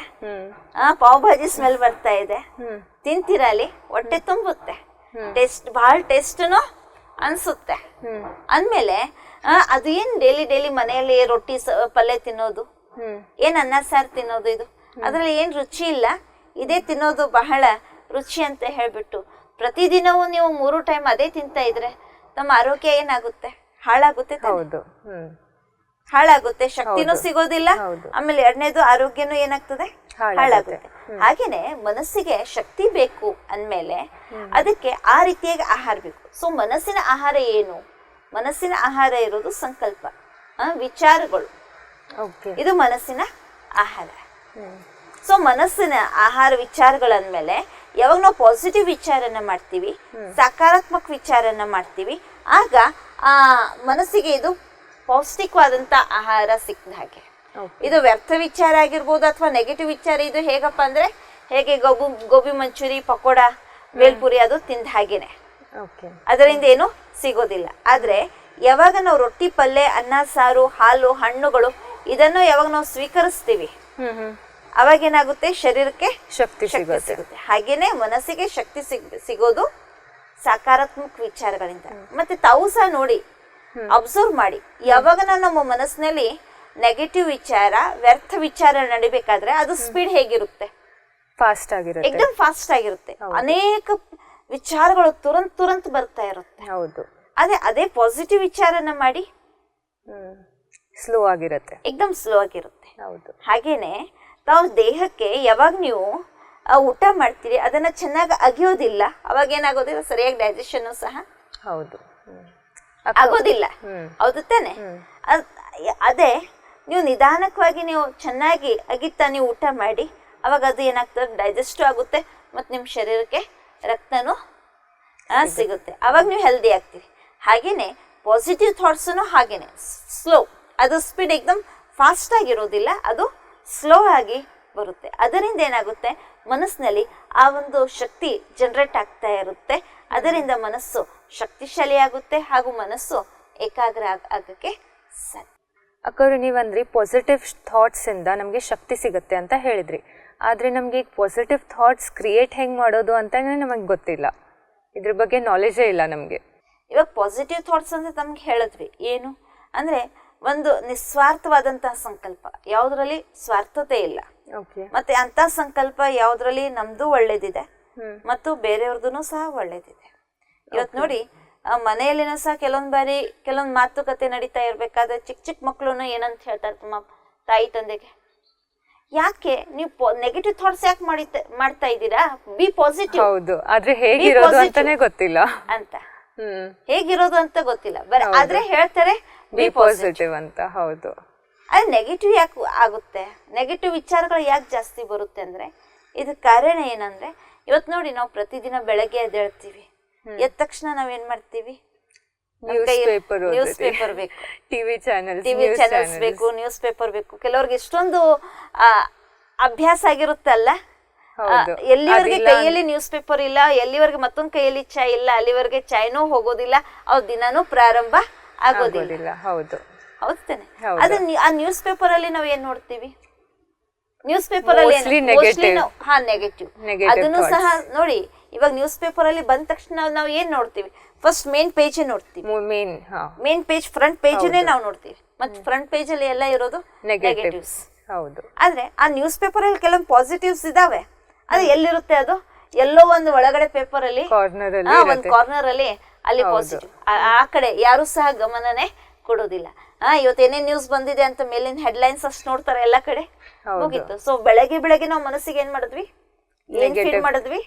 ಪಾವ್ ಭಾಜಿ ಸ್ಮೆಲ್ ಬರ್ತಾ ಇದೆ, ತಿಂತೀರಾ, ಅಲ್ಲಿ ಹೊಟ್ಟೆ ತುಂಬುತ್ತೆ, ಬಹಳ ಟೇಸ್ಟ್ನು ಅನ್ಸುತ್ತೆ. ಅಂದ್ಮೇಲೆ ಅದು ಏನ್ ಡೈಲಿ ಮನೆಯಲ್ಲಿ ರೊಟ್ಟಿ ಪಲ್ಯ ತಿನ್ನೋದು, ಏನ್ ಅನ್ನ ಸಾರು ತಿನ್ನೋದು, ಇದು ಅದ್ರಲ್ಲಿ ಏನ್ ರುಚಿ ಇಲ್ಲ, ಇದೇ ತಿನ್ನೋದು ಬಹಳ ರುಚಿ ಅಂತ ಹೇಳ್ಬಿಟ್ಟು ಪ್ರತಿದಿನವೂ ನೀವು 3 ಟೈಮ್ ಅದೇ ತಿಂತಾ ಇದ್ರೆ ತಮ್ಮ ಆರೋಗ್ಯ ಏನಾಗುತ್ತೆ? ಹಾಳಾಗುತ್ತೆ. ಶಕ್ತಿನೂ ಸಿಗೋದಿಲ್ಲ, ಆಮೇಲೆ 2ನೇದು ಆರೋಗ್ಯನೂ ಏನಾಗ್ತದೆ? ಹಾಳಾಗುತ್ತೆ. ಹಾಗೇನೆ ಮನಸ್ಸಿಗೆ ಶಕ್ತಿ ಬೇಕು ಅಂದ್ಮೇಲೆ ಅದಕ್ಕೆ ಆ ರೀತಿಯಾಗಿ ಆಹಾರ ಬೇಕು. ಸೊ ಮನಸ್ಸಿನ ಆಹಾರ ಏನು? ಮನಸ್ಸಿನ ಆಹಾರ ಇರೋದು ಸಂಕಲ್ಪ, ವಿಚಾರಗಳು, ಇದು ಮನಸ್ಸಿನ ಆಹಾರ. ಸೊ ಮನಸ್ಸಿನ ಆಹಾರ ವಿಚಾರಗಳಂದ್ಮೇಲೆ ಯಾವಾಗ ನಾವು ಪಾಸಿಟಿವ್ ವಿಚಾರನ ಮಾಡ್ತೀವಿ, ಸಕಾರಾತ್ಮಕ ವಿಚಾರನ ಮಾಡ್ತೀವಿ, ಆಗ ಆ ಮನಸ್ಸಿಗೆ ಇದು ಪೌಷ್ಟಿಕವಾದಂಥ ಆಹಾರ ಸಿಕ್ಕಿದ ಹಾಗೆ. ಇದು ವ್ಯರ್ಥ ವಿಚಾರ ಆಗಿರ್ಬೋದು ಅಥವಾ ನೆಗೆಟಿವ್ ವಿಚಾರ. ಇದು ಹೇಗಪ್ಪ ಅಂದರೆ ಹೇಗೆ ಗೋಬಿ ಮಂಚೂರಿ, ಪಕೋಡ, ಬೇಲ್ಪುರಿ ಅದು ತಿಂದ ಹಾಗೇನೆ, ಅದರಿಂದ ಏನು ಸಿಗೋದಿಲ್ಲ. ಆದರೆ ಯಾವಾಗ ನಾವು ರೊಟ್ಟಿ, ಪಲ್ಯ, ಅನ್ನ, ಸಾರು, ಹಾಲು, ಹಣ್ಣುಗಳು ಇದನ್ನು ಯಾವಾಗ ನಾವು ಸ್ವೀಕರಿಸ್ತೀವಿ ಅವಾಗೇನಾಗುತ್ತೆ, ಶರೀರಕ್ಕೆ ಶಕ್ತಿ ಸಿಗುತ್ತೆ. ಹಾಗೇನೆ ಮನಸ್ಸಿಗೆ ಶಕ್ತಿ ಸಿಗೋದು ಸಕಾರಾತ್ಮಕ ವಿಚಾರಗಳಿಂದ. ಮತ್ತೆ ತಾವು ಸಹ ನೋಡಿ, ಅಬ್ಸರ್ವ್ ಮಾಡಿ, ಯಾವಾಗ ನಮ್ಮ ಮನಸ್ಸಿನಲ್ಲಿ ನೆಗೆಟಿವ್ ವಿಚಾರ, ವ್ಯರ್ಥ ವಿಚಾರ ನಡಿಬೇಕಾದ್ರೆ ಅದು ಸ್ಪೀಡ್ ಹೇಗಿರುತ್ತೆ, ಫಾಸ್ಟ್ ಆಗಿರುತ್ತೆ, ಎಕ್ದಮ್ ಫಾಸ್ಟ್ ಆಗಿರುತ್ತೆ. ಅನೇಕ ವಿಚಾರಗಳು ತುರಂತ ಬರ್ತಾ ಇರುತ್ತೆ. ಹೌದು. ಅದೇ ಪಾಸಿಟಿವ್ ವಿಚಾರನ ಮಾಡಿ ಸ್ಲೋ ಆಗಿರುತ್ತೆ, ಎಕ್ದಮ್ ಸ್ಲೋ ಆಗಿರುತ್ತೆ. ಹೌದು. ಹಾಗೇನೆ ತಾವು ದೇಹಕ್ಕೆ ಯಾವಾಗ ನೀವು ಊಟ ಮಾಡ್ತೀರಿ ಅದನ್ನ ಚೆನ್ನಾಗಿ ಅಗಿಯೋದಿಲ್ಲ, ಅವಾಗ ಏನಾಗೋದಿಲ್ಲ, ಸರಿಯಾಗಿ ಡೈಜೆಷನ್ ಸಹ ಹೌದು ಆಗೋದಿಲ್ಲ. ಹೌದು ತಾನೆ? ಅದೇ ನೀವು ನಿಧಾನಕವಾಗಿ ನೀವು ಚೆನ್ನಾಗಿ ಅಗಿತಾ ನೀವು ಊಟ ಮಾಡಿ, ಅವಾಗ ಅದು ಏನಾಗ್ತದೆ, ಡೈಜೆಸ್ಟ್ ಆಗುತ್ತೆ ಮತ್ತು ನಿಮ್ಮ ಶರೀರಕ್ಕೆ ರಕ್ತನೂ ಸಿಗುತ್ತೆ. ಅವಾಗ ನೀವು ಹೆಲ್ದಿ ಆಗ್ತೀರಿ. ಹಾಗೇನೆ ಪಾಸಿಟಿವ್ ಥಾಟ್ಸನ್ನು ಹಾಗೇನೆ ಸ್ಲೋ, ಅದು ಸ್ಪೀಡ್ ಎಕ್ದಮ್ ಫಾಸ್ಟ್ ಆಗಿರೋದಿಲ್ಲ, ಅದು ಸ್ಲೋ ಆಗಿ ಬರುತ್ತೆ. ಅದರಿಂದ ಏನಾಗುತ್ತೆ, ಮನಸ್ಸಿನಲ್ಲಿ ಆ ಒಂದು ಶಕ್ತಿ ಜನರೇಟ್ ಆಗ್ತಾ ಇರುತ್ತೆ. ಅದರಿಂದ ಮನಸ್ಸು ಶಕ್ತಿಶಾಲಿ ಆಗುತ್ತೆ ಹಾಗೂ ಮನಸ್ಸು ಏಕಾಗ್ರ ಆಗಕ್ಕೆ ಸಾಧ್ಯ. ಅಕ್ಕವ್ರು ನೀವಂದ್ರಿ ಪಾಸಿಟಿವ್ ಥಾಟ್ಸಿಂದ ನಮಗೆ ಶಕ್ತಿ ಸಿಗುತ್ತೆ ಅಂತ ಹೇಳಿದ್ರಿ. ಆದರೆ ನಮಗೆ ಈಗ ಪಾಸಿಟಿವ್ ಥಾಟ್ಸ್ ಕ್ರಿಯೇಟ್ ಹೆಂಗೆ ಮಾಡೋದು ಅಂತಲೇ ನಮಗೆ ಗೊತ್ತಿಲ್ಲ, ಇದ್ರ ಬಗ್ಗೆ ನಾಲೆಜೇ ಇಲ್ಲ ನಮಗೆ. ಇವಾಗ ಪಾಸಿಟಿವ್ ಥಾಟ್ಸ್ ಅಂತ ನಮ್ಗೆ ಹೇಳಿದ್ವಿ. ಏನು ಅಂದರೆ ಒಂದು ನಿಸ್ವಾರ್ಥವಾದಂತಹ ಸಂಕಲ್ಪ, ಯಾವುದರಲ್ಲಿ ಸ್ವಾರ್ಥತೆ ಇಲ್ಲ. ಮತ್ತೆ ಅಂತ ಸಂಕಲ್ಪ ಯಾವುದರಲ್ಲಿ ನಮ್ದು ಒಳ್ಳೇದಿದೆ ಮತ್ತು ಬೇರೆಯವ್ರದ್ದು ಸಹ ಒಳ್ಳೇದಿದೆ. ಇವತ್ತು ನೋಡಿ, ಮನೆಯಲ್ಲಿನೂ ಸಹ ಕೆಲವೊಂದು ಬಾರಿ ಕೆಲವೊಂದು ಮಾತುಕತೆ ನಡೀತಾ ಇರ್ಬೇಕಾದ್ರೆ ಚಿಕ್ಕ ಮಕ್ಕಳು ಏನಂತ ಹೇಳ್ತಾರೆ ತಮ್ಮ ತಾಯಿ ತಂದೆಗೆ, ಯಾಕೆ ನೀವು ನೆಗೆಟಿವ್ ಥಾಟ್ಸ್ ಯಾಕೆ ಮಾಡ್ತಾ ಇದ್ದೀರಾ, ಬಿ ಪಾಸಿಟಿವ್. ಹೌದು, ಆದ್ರೆ ಹೇಗಿರೋದು ಅಂತಾನೆ ಗೊತ್ತಿಲ್ಲ ಅಂತ, ಹೇಗಿರೋದು ಅಂತ ಗೊತ್ತಿಲ್ಲ, ಆದ್ರೆ ಹೇಳ್ತಾರೆ ಬಿ ಪಾಸಿಟಿವ್ ಅಂತ. ಹೌದು. ಅದು ನೆಗೆಟಿವ್ ಯಾಕೆ ಆಗುತ್ತೆ, ನೆಗೆಟಿವ್ ವಿಚಾರಗಳು ಯಾಕೆ ಜಾಸ್ತಿ ಬರುತ್ತೆ ಅಂದ್ರೆ ಇದಕ್ಕೆ ಕಾರಣ ಏನಂದ್ರೆ, ಇವತ್ತು ನೋಡಿ, ನಾವು ಪ್ರತಿದಿನ ಬೆಳಗ್ಗೆ ಎದ್ದೇಳ್ತೀವಿ, ಎದ್ದ ತಕ್ಷಣ ನಾವೇನ್ ಮಾಡ್ತೀವಿ, ನ್ಯೂಸ್ ಪೇಪರ್ ಬೇಕು, ಟಿವಿ ಚಾನೆಲ್ಸ್ ಬೇಕು, ನ್ಯೂಸ್ ಪೇಪರ್ ಬೇಕು. ಕೆಲವ್ರಿಗೆ ಇಷ್ಟೊಂದು ಅಭ್ಯಾಸ ಆಗಿರುತ್ತಲ್ಲ, ಎಲ್ಲಿವರೆಗೆ ಕೈಯಲ್ಲಿ ನ್ಯೂಸ್ ಪೇಪರ್ ಇಲ್ಲ, ಎಲ್ಲಿವರೆಗೆ ಮತ್ತೊಂದು ಕೈಯಲ್ಲಿ ಚಾಯ್ ಇಲ್ಲ, ಅಲ್ಲಿವರೆಗೆ ಚಾಯ್ನೂ ಹೋಗೋದಿಲ್ಲ, ಅವ್ರ ದಿನಾನೂ ಪ್ರಾರಂಭ ಆಗೋದಿಲ್ಲ. ಹೌದು, ಹೌದು ತಾನೆ? ಅದನ್ನ ಆ ನ್ಯೂಸ್ ಪೇಪರ್ ಅಲ್ಲಿ ನಾವ್ ಏನ್ ನೋಡ್ತೀವಿ, ನ್ಯೂಸ್ ಪೇಪರ್ ಅಲ್ಲಿ ನೆಗೆಟಿವ್. ಅದನ್ನು ಸಹ ನೋಡಿ, ಇವಾಗ ನ್ಯೂಸ್ ಪೇಪರ್ ಅಲ್ಲಿ ಬಂದ ತಕ್ಷಣ ನಾವು ಏನ್ ನೋಡ್ತೀವಿ, ಫಸ್ಟ್ ಮೇನ್ ಪೇಜ್ ನೋಡ್ತೀವಿ, ಮೇನ್ ಪೇಜ್ ಫ್ರಂಟ್ ಪೇಜ್ ನಾವು ನೋಡ್ತೀವಿ. ಮತ್ತೆ ಫ್ರಂಟ್ ಪೇಜ್ ಅಲ್ಲಿ ಎಲ್ಲ ಇರೋದು ನೆಗೆಟಿವ್ಸ್. ಹೌದು. ಆದ್ರೆ ಆ ನ್ಯೂಸ್ ಪೇಪರ್ ಅಲ್ಲಿ ಕೆಲವೊಂದು ಪಾಸಿಟಿವ್ಸ್ ಇದಾವೆ. ಅದು ಎಲ್ಲಿರುತ್ತೆ, ಅದು ಎಲ್ಲೋ ಒಂದು ಒಳಗಡೆ ಪೇಪರ್ ಅಲ್ಲಿ ಒಂದು ಕಾರ್ನರ್ ಅಲ್ಲಿ ಅಲ್ಲಿ ಪಾಸಿಟಿವ್. ಆ ಕಡೆ ಯಾರು ಸಹ ಗಮನನೇ ಕೊಡೋದಿಲ್ಲ. ಇವತ್ತೇನೇ ನ್ಯೂಸ್ ಬಂದಿದೆ ಅಂತ ಮೇಲಿನ ಹೆಡ್ಲೈನ್ಸ್ ಅಷ್ಟು ನೋಡ್ತಾರೆ ಎಲ್ಲ ಕಡೆ, ಮುಗೀತು. ಸೊ ಬೆಳಗ್ಗೆ ನಾವು ಮನಸ್ಸಿಗೆ ಏನ್ ಮಾಡಿದ್ವಿ, ಏನ್ ಫೀಡ್ ಮಾಡಿದ್ವಿ,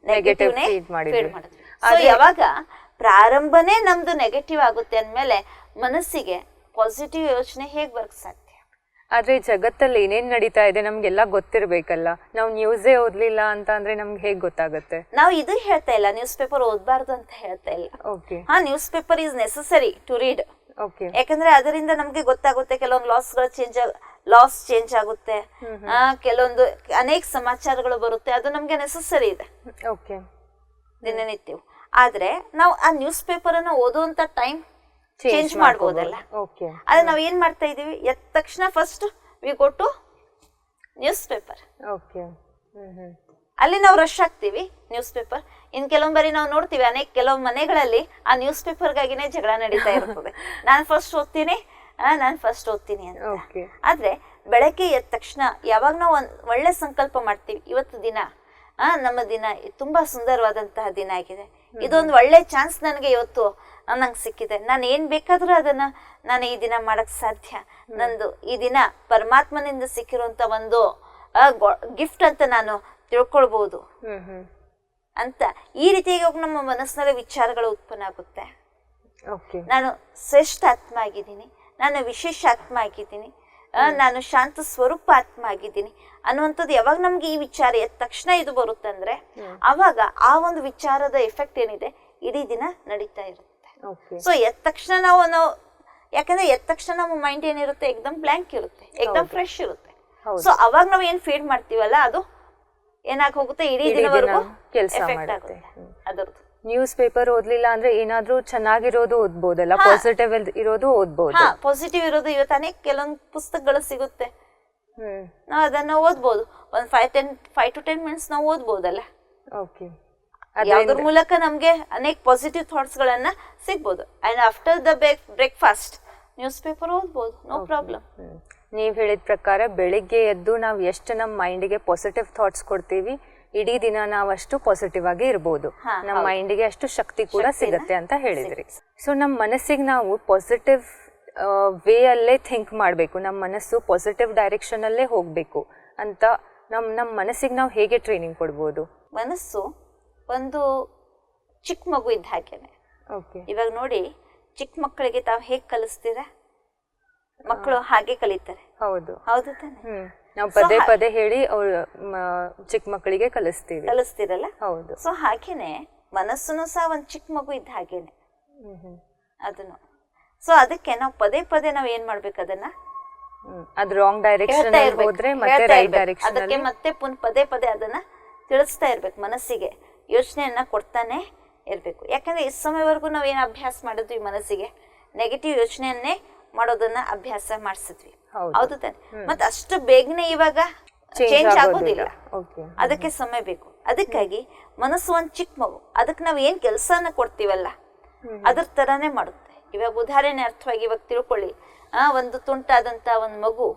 ನೆಗೆಟಿವ್ನೇ ಫೀಡ್ ಮಾಡಿದ್ವಿ. ಸೊ ಯಾವಾಗ ಪ್ರಾರಂಭನೇ ನಮ್ದು ನೆಗೆಟಿವ್ ಆಗುತ್ತೆ ಅಂದ್ಮೇಲೆ ಮನಸ್ಸಿಗೆ ಪಾಸಿಟಿವ್ ಯೋಚನೆ ಹೇಗ್ ಬರಕ್ ಸಾಧ್ಯ? ಆದ್ರೆ ಜಗತ್ತಲ್ಲಿ ಏನೇನ್ ನಡೀತಾ ಇದೆ ನಮ್ಗೆಲ್ಲ ಗೊತ್ತಿರ್ಬೇಕಲ್ಲ. ನಾವು ನ್ಯೂಸೇ ಓದ್ಲಿಲ್ಲ ಅಂತ ಅಂದ್ರೆ ನಮ್ಗೆ ಹೇಗ್ ಗೊತ್ತಾಗುತ್ತೆ? ನಾವು ಇದು ಹೇಳ್ತಾ ಇಲ್ಲ ನ್ಯೂಸ್ ಪೇಪರ್ ಓದ್ಬಾರ್ದು ಅಂತ ಹೇಳ್ತಾ ಇಲ್ಲ. Newspaper is necessary to read. ಯಾಕಂದ್ರೆ ಅದರಿಂದ ನಮ್ಗೆ ಗೊತ್ತಾಗುತ್ತೆ ಕೆಲವೊಂದು ಲಾಸ್ ಚೇಂಜ್ ಆಗುತ್ತೆ, ಕೆಲವೊಂದು ಅನೇಕ ಸಮಾಚಾರಗಳು ಬರುತ್ತೆ, ಅದು ನಮ್ಗೆ ನೆಸೆಸರಿ ಇದೆ ದಿನನಿತ್ಯ. ಆದ್ರೆ ನಾವು ಆ ನ್ಯೂಸ್ ಪೇಪರ್ ಅನ್ನು ಓದುವಂತ ಟೈಮ್ ಚೇಂಜ್ ಮಾಡ್ಬೋದಲ್ಲ. ಆದ್ರೆ ನಾವ್ ಏನ್ ಮಾಡ್ತಾ ಇದೀವಿ, ಎದ್ದ ತಕ್ಷಣ first we go to newspaper. ಅಲ್ಲಿ ನಾವು ರಶ್ ಆಗ್ತೀವಿ ನ್ಯೂಸ್ ಪೇಪರ್. ಕೆಲವೊಂದ್ ಬಾರಿ ನಾವು ನೋಡ್ತೀವಿ ಕೆಲವು ಮನೆಗಳಲ್ಲಿ ಆ ನ್ಯೂಸ್ ಪೇಪರ್ಗಾಗಿನೇ ಜಗಳ ನಡೀತಾ ಇರ್ತದೆ. ನಾನ್ ಫಸ್ಟ್ ಓದ್ತೀನಿ ಅಂತ. ಆದ್ರೆ ಬೆಳಗ್ಗೆ ಎದ್ದ ತಕ್ಷಣ ಯಾವಾಗ ನಾವು ಒಳ್ಳೆ ಸಂಕಲ್ಪ ಮಾಡ್ತೀವಿ, ಇವತ್ತು ದಿನ ನಮ್ಮ ದಿನ ತುಂಬಾ ಸುಂದರವಾದಂತಹ ದಿನ ಆಗಿದೆ, ಇದೊಂದು ಒಳ್ಳೆ ಚಾನ್ಸ್ ನನಗೆ ಇವತ್ತು ನಂಗೆ ಸಿಕ್ಕಿದೆ, ನಾನು ಏನ್ ಬೇಕಾದ್ರೂ ಅದನ್ನ ನಾನು ಈ ದಿನ ಮಾಡಕ್ ಸಾಧ್ಯ, ನಂದು ಈ ದಿನ ಪರಮಾತ್ಮನಿಂದ ಸಿಕ್ಕಿರುವಂತ ಒಂದು ಗಿಫ್ಟ್ ಅಂತ ನಾನು ತಿಳ್ಕೊಳ್ಬಹುದು ಅಂತ ಈ ರೀತಿಯಾಗಿ ನಮ್ಮ ಮನಸ್ಸಿನಲ್ಲಿ ವಿಚಾರಗಳು ಉತ್ಪನ್ನ ಆಗುತ್ತೆ. ನಾನು ಶ್ರೇಷ್ಠ ಆತ್ಮ ಆಗಿದ್ದೀನಿ, ನಾನು ವಿಶೇಷ ಆತ್ಮ ಆಗಿದ್ದೀನಿ, ನಾನು ಶಾಂತ ಸ್ವರೂಪ ಆತ್ಮ ಆಗಿದ್ದೀನಿ ಅನ್ನುವಂಥದ್ದು ಯಾವಾಗ ನಮ್ಗೆ ಈ ವಿಚಾರ ಎದ್ದ ತಕ್ಷಣ ಇದು ಬರುತ್ತೆ ಅಂದ್ರೆ ಅವಾಗ ಆ ಒಂದು ವಿಚಾರದ ಎಫೆಕ್ಟ್ ಏನಿದೆ ಇಡೀ ದಿನ ನಡೀತಾ ಇರುತ್ತೆ. ಓಕೆ ಸೊ ಎದ್ದ ತಕ್ಷಣ ನಾವು ಯಾಕಂದ್ರೆ ಎದ್ದ ತಕ್ಷಣ ನಮ್ಮ ಮೈಂಡ್ ಏನಿರುತ್ತೆ ಎಕ್ದಮ್ ಬ್ಲ್ಯಾಂಕ್ ಇರುತ್ತೆ, ಎಕ್ದಮ್ ಫ್ರೆಶ್ ಇರುತ್ತೆ. ಸೊ ಅವಾಗ ನಾವು ಏನ್ ಫೀಡ್ ಮಾಡ್ತೀವಲ್ಲ ಅದು ಏನಾಗಿ ಹೋಗುತ್ತೆ, ಇಡೀ ದಿನವರೆಗೂ ಕೆಲಸ ಎಫೆಕ್ಟ್ ಮಾಡುತ್ತೆ. ಆಗುತ್ತೆ ಅದರದ್ದು. ನ್ಯೂಸ್ ಪೇಪರ್ ಓದ್ಲಿಲ್ಲ ಅಂದ್ರೆ ಏನಾದ್ರೂ ಚೆನ್ನಾಗಿರೋದು ಓದ್ಬೋದಲ್ಲ, ಪಾಸಿಟಿವ್ ಇರೋದು ಓದ್ಬೋದು. ಹಾ, ಪಾಸಿಟಿವ್ ಇರೋದು ಇವತ್ತು ಅನೇಕ ಕೆಲವೊಂದು ಪುಸ್ತಕಗಳು ಸಿಗುತ್ತೆ, ನಾವು ಅದನ್ನ ಓದ್ಬೋದು. ಒಂದು 5 to 10 ಮಿನಿಟ್ಸ್ ನಾವು ಓದ್ಬೋದಲ್ಲ. ಓಕೆ, ಯಾವ್ದ್ರ ಮೂಲಕ ನಮ್ಗೆ ಅನೇಕ ಪಾಸಿಟಿವ್ ಥಾಟ್ಸ್ ಗಳನ್ನ ಸಿಗ್ಬೋದು. And after the breakfast news paper ಓದ್ಬೋದು, ನೋ ಪ್ರಾಬ್ಲಮ್. ನೀವ್ ಹೇಳಿದ ಪ್ರಕಾರ ಬೆಳಿಗ್ಗೆ ಎದ್ದು ನಾವು ಎಷ್ಟು ನಮ್ಮ ಮೈಂಡಿಗೆ ಪಾಸಿಟಿವ್ ಥಾಟ್ಸ್ ಕೊಡ್ತೀವಿ, ಇಡೀ ದಿನ ನಾವು ಅಷ್ಟು ಪಾಸಿಟಿವ್ ಆಗಿ ಇರ್ಬೋದು, ನಮ್ಮ ಮೈಂಡಿಗೆ ಅಷ್ಟು ಶಕ್ತಿ ಕೂಡ ಸಿಗತ್ತೆ ಅಂತ ಹೇಳಿದ್ರಿ. ಸೊ ನಮ್ಮ ಮನಸ್ಸಿಗೆ ನಾವು ಪಾಸಿಟಿವ್ ವೇ ಅಲ್ಲೇ ಥಿಂಕ್ ಮಾಡಬೇಕು, ನಮ್ಮ ಮನಸ್ಸು ಪಾಸಿಟಿವ್ ಡೈರೆಕ್ಷನ್ ಅಲ್ಲೇ ಹೋಗ್ಬೇಕು ಅಂತ ನಮ್ಮ ಮನಸ್ಸಿಗೆ ನಾವು ಹೇಗೆ ಟ್ರೈನಿಂಗ್ ಕೊಡ್ಬೋದು? ಮನಸ್ಸು ಒಂದು ಚಿಕ್ಕ ಮಗು ಇದ್ದ ಹಾಗೇನೆ. ಓಕೆ, ಇವಾಗ ನೋಡಿ, ಚಿಕ್ಕ ಮಕ್ಕಳಿಗೆ ತಾವು ಹೇಗೆ ಕಲಿಸ್ತೀರಾ, ಮಕ್ಕಳು ಹಾಗೆ ಕಲಿತಾರೆ. ಹೌದು ಹೌದು ತಾನೆ? ನಾವು ಪದೇ ಪದೇ ಹೇಳಿ ಅವ್ರ ಚಿಕ್ಕ ಮಕ್ಕಳಿಗೆ ಕಲಿಸ್ತೀರಲ್ಲ. ಹೌದು. ಸೊ ಹಾಗೇನೆ ಮನಸ್ಸುನು ಸಹ ಒಂದು ಚಿಕ್ಕ ಮಗು ಇದ್ದ ಹಾಗೇನೆ ಅದನ್ನು. ಸೊ ಅದಕ್ಕೆ ನಾವು ಪದೇ ಪದೇ ನಾವು ಏನ್ ಮಾಡ್ಬೇಕು, ಅದನ್ನ ಅದು ರಾಂಗ್ ಡೈರೆಕ್ಷನ್ ಹೋದ್ರೆ ಮತ್ತೆ ರೈಟ್ ಡೈರೆಕ್ಷನ್ ಅದಕ್ಕೆ ಮತ್ತೆ ಪದೇ ಪದೇ ಅದನ್ನ ತಿಳಿಸ್ತಾ ಇರ್ಬೇಕು, ಮನಸ್ಸಿಗೆ ಯೋಚನೆಯನ್ನ ಕೊಡ್ತಾನೆ ಇರ್ಬೇಕು. ಯಾಕಂದ್ರೆ ಇಷ್ಟು ಸಮಯವರೆಗೂ ನಾವು ಏನ್ ಅಭ್ಯಾಸ ಮಾಡಿದ್ವಿ, ಮನಸ್ಸಿಗೆ ನೆಗೆಟಿವ್ ಯೋಚನೆಯನ್ನೇ ಮಾಡೋದನ್ನ ಅಭ್ಯಾಸ ಮಾಡಿಸಿದ್ವಿ. ಹೌದು ತಾನೆ? ಮತ್ತೆ ಅಷ್ಟು ಬೇಗನೆ ಇವಾಗ ಚೇಂಜ್ ಆಗೋದಿಲ್ಲ, ಅದಕ್ಕೆ ಸಮಯ ಬೇಕು. ಅದಕ್ಕಾಗಿ ಮನಸ್ಸು ಒಂದ್ ಚಿಕ್ಕ ಮಗು, ಅದಕ್ಕೆ ನಾವ್ ಏನ್ ಕೆಲ್ಸನ ಕೊಡ್ತೀವಲ್ಲ ಅದ್ರ ತರಾನೇ ಮಾಡುತ್ತೆ. ಇವಾಗ ಉದಾಹರಣೆ ಅರ್ಥವಾಗಿ ಇವಾಗ ತಿಳ್ಕೊಳ್ಳಿ, ಒಂದು ತುಂಟಾದಂತ ಒಂದ್ ಮಗು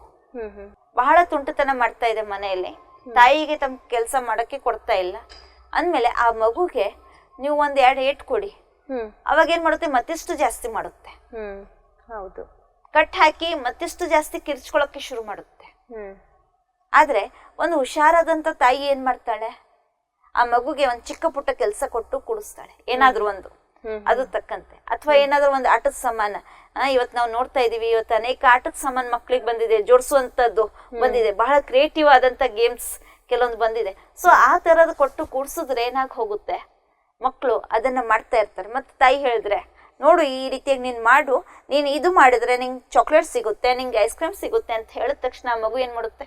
ಬಹಳ ತುಂಟತನ ಮಾಡ್ತಾ ಇದೆ ಮನೆಯಲ್ಲಿ, ತಾಯಿಗೆ ತಮ್ಮ ಕೆಲಸ ಮಾಡಕ್ಕೆ ಕೊಡ್ತಾ ಇಲ್ಲ ಅಂದ್ಮೇಲೆ ಆ ಮಗುಗೆ ನೀವು 1-2 ಏಟ್ ಕೊಡಿ, ಅವಾಗ ಏನ್ ಮಾಡುತ್ತೆ, ಮತ್ತಿಷ್ಟು ಜಾಸ್ತಿ ಮಾಡುತ್ತೆ. ಹೌದು, ಕಟ್ ಹಾಕಿ ಮತ್ತಿಷ್ಟು ಜಾಸ್ತಿ ಕಿರ್ಚ್ಕೊಳಕ್ಕೆ ಶುರು ಮಾಡುತ್ತೆ. ಆದ್ರೆ ಒಂದು ಹುಷಾರಾದಂತ ತಾಯಿ ಏನ್ ಮಾಡ್ತಾಳೆ, ಆ ಮಗುಗೆ ಒಂದ್ ಚಿಕ್ಕ ಪುಟ್ಟ ಕೆಲಸ ಕೊಟ್ಟು ಕೂಡಿಸ್ತಾಳೆ, ಏನಾದ್ರು ಒಂದು ಅದು ತಕ್ಕಂತೆ. ಅಥವಾ ಏನಾದ್ರು ಒಂದು ಆಟದ ಸಾಮಾನ, ಇವತ್ತು ನಾವು ನೋಡ್ತಾ ಇದೀವಿ, ಇವತ್ತು ಅನೇಕ ಆಟದ ಸಾಮಾನು ಮಕ್ಳಿಗೆ ಬಂದಿದೆ, ಜೋಡಿಸುವಂತದ್ದು ಬಂದಿದೆ, ಬಹಳ ಕ್ರಿಯೇಟಿವ್ ಆದಂತ ಗೇಮ್ಸ್ ಕೆಲವೊಂದು ಬಂದಿದೆ. ಸೊ ಆ ತರದ್ ಕೊಟ್ಟು ಕೂಡ್ಸಿದ್ರೆ ಏನಾಗಿ ಹೋಗುತ್ತೆ, ಮಕ್ಕಳು ಅದನ್ನ ಮಾಡ್ತಾ ಇರ್ತಾರೆ. ಮತ್ತೆ ತಾಯಿ ಹೇಳಿದ್ರೆ, ನೋಡು ಈ ರೀತಿಯಾಗಿ ನೀನ್ ಮಾಡು, ನೀನ್ ಇದು ಮಾಡಿದ್ರೆ ನಿಂಗೆ ಚಾಕ್ಲೇಟ್ ಸಿಗುತ್ತೆ, ನಿಂಗೆ ಐಸ್ ಕ್ರೀಮ್ ಸಿಗುತ್ತೆ ಅಂತ ಹೇಳಿದ ತಕ್ಷಣ ಆ ಮಗು ಏನ್ ಮಾಡುತ್ತೆ,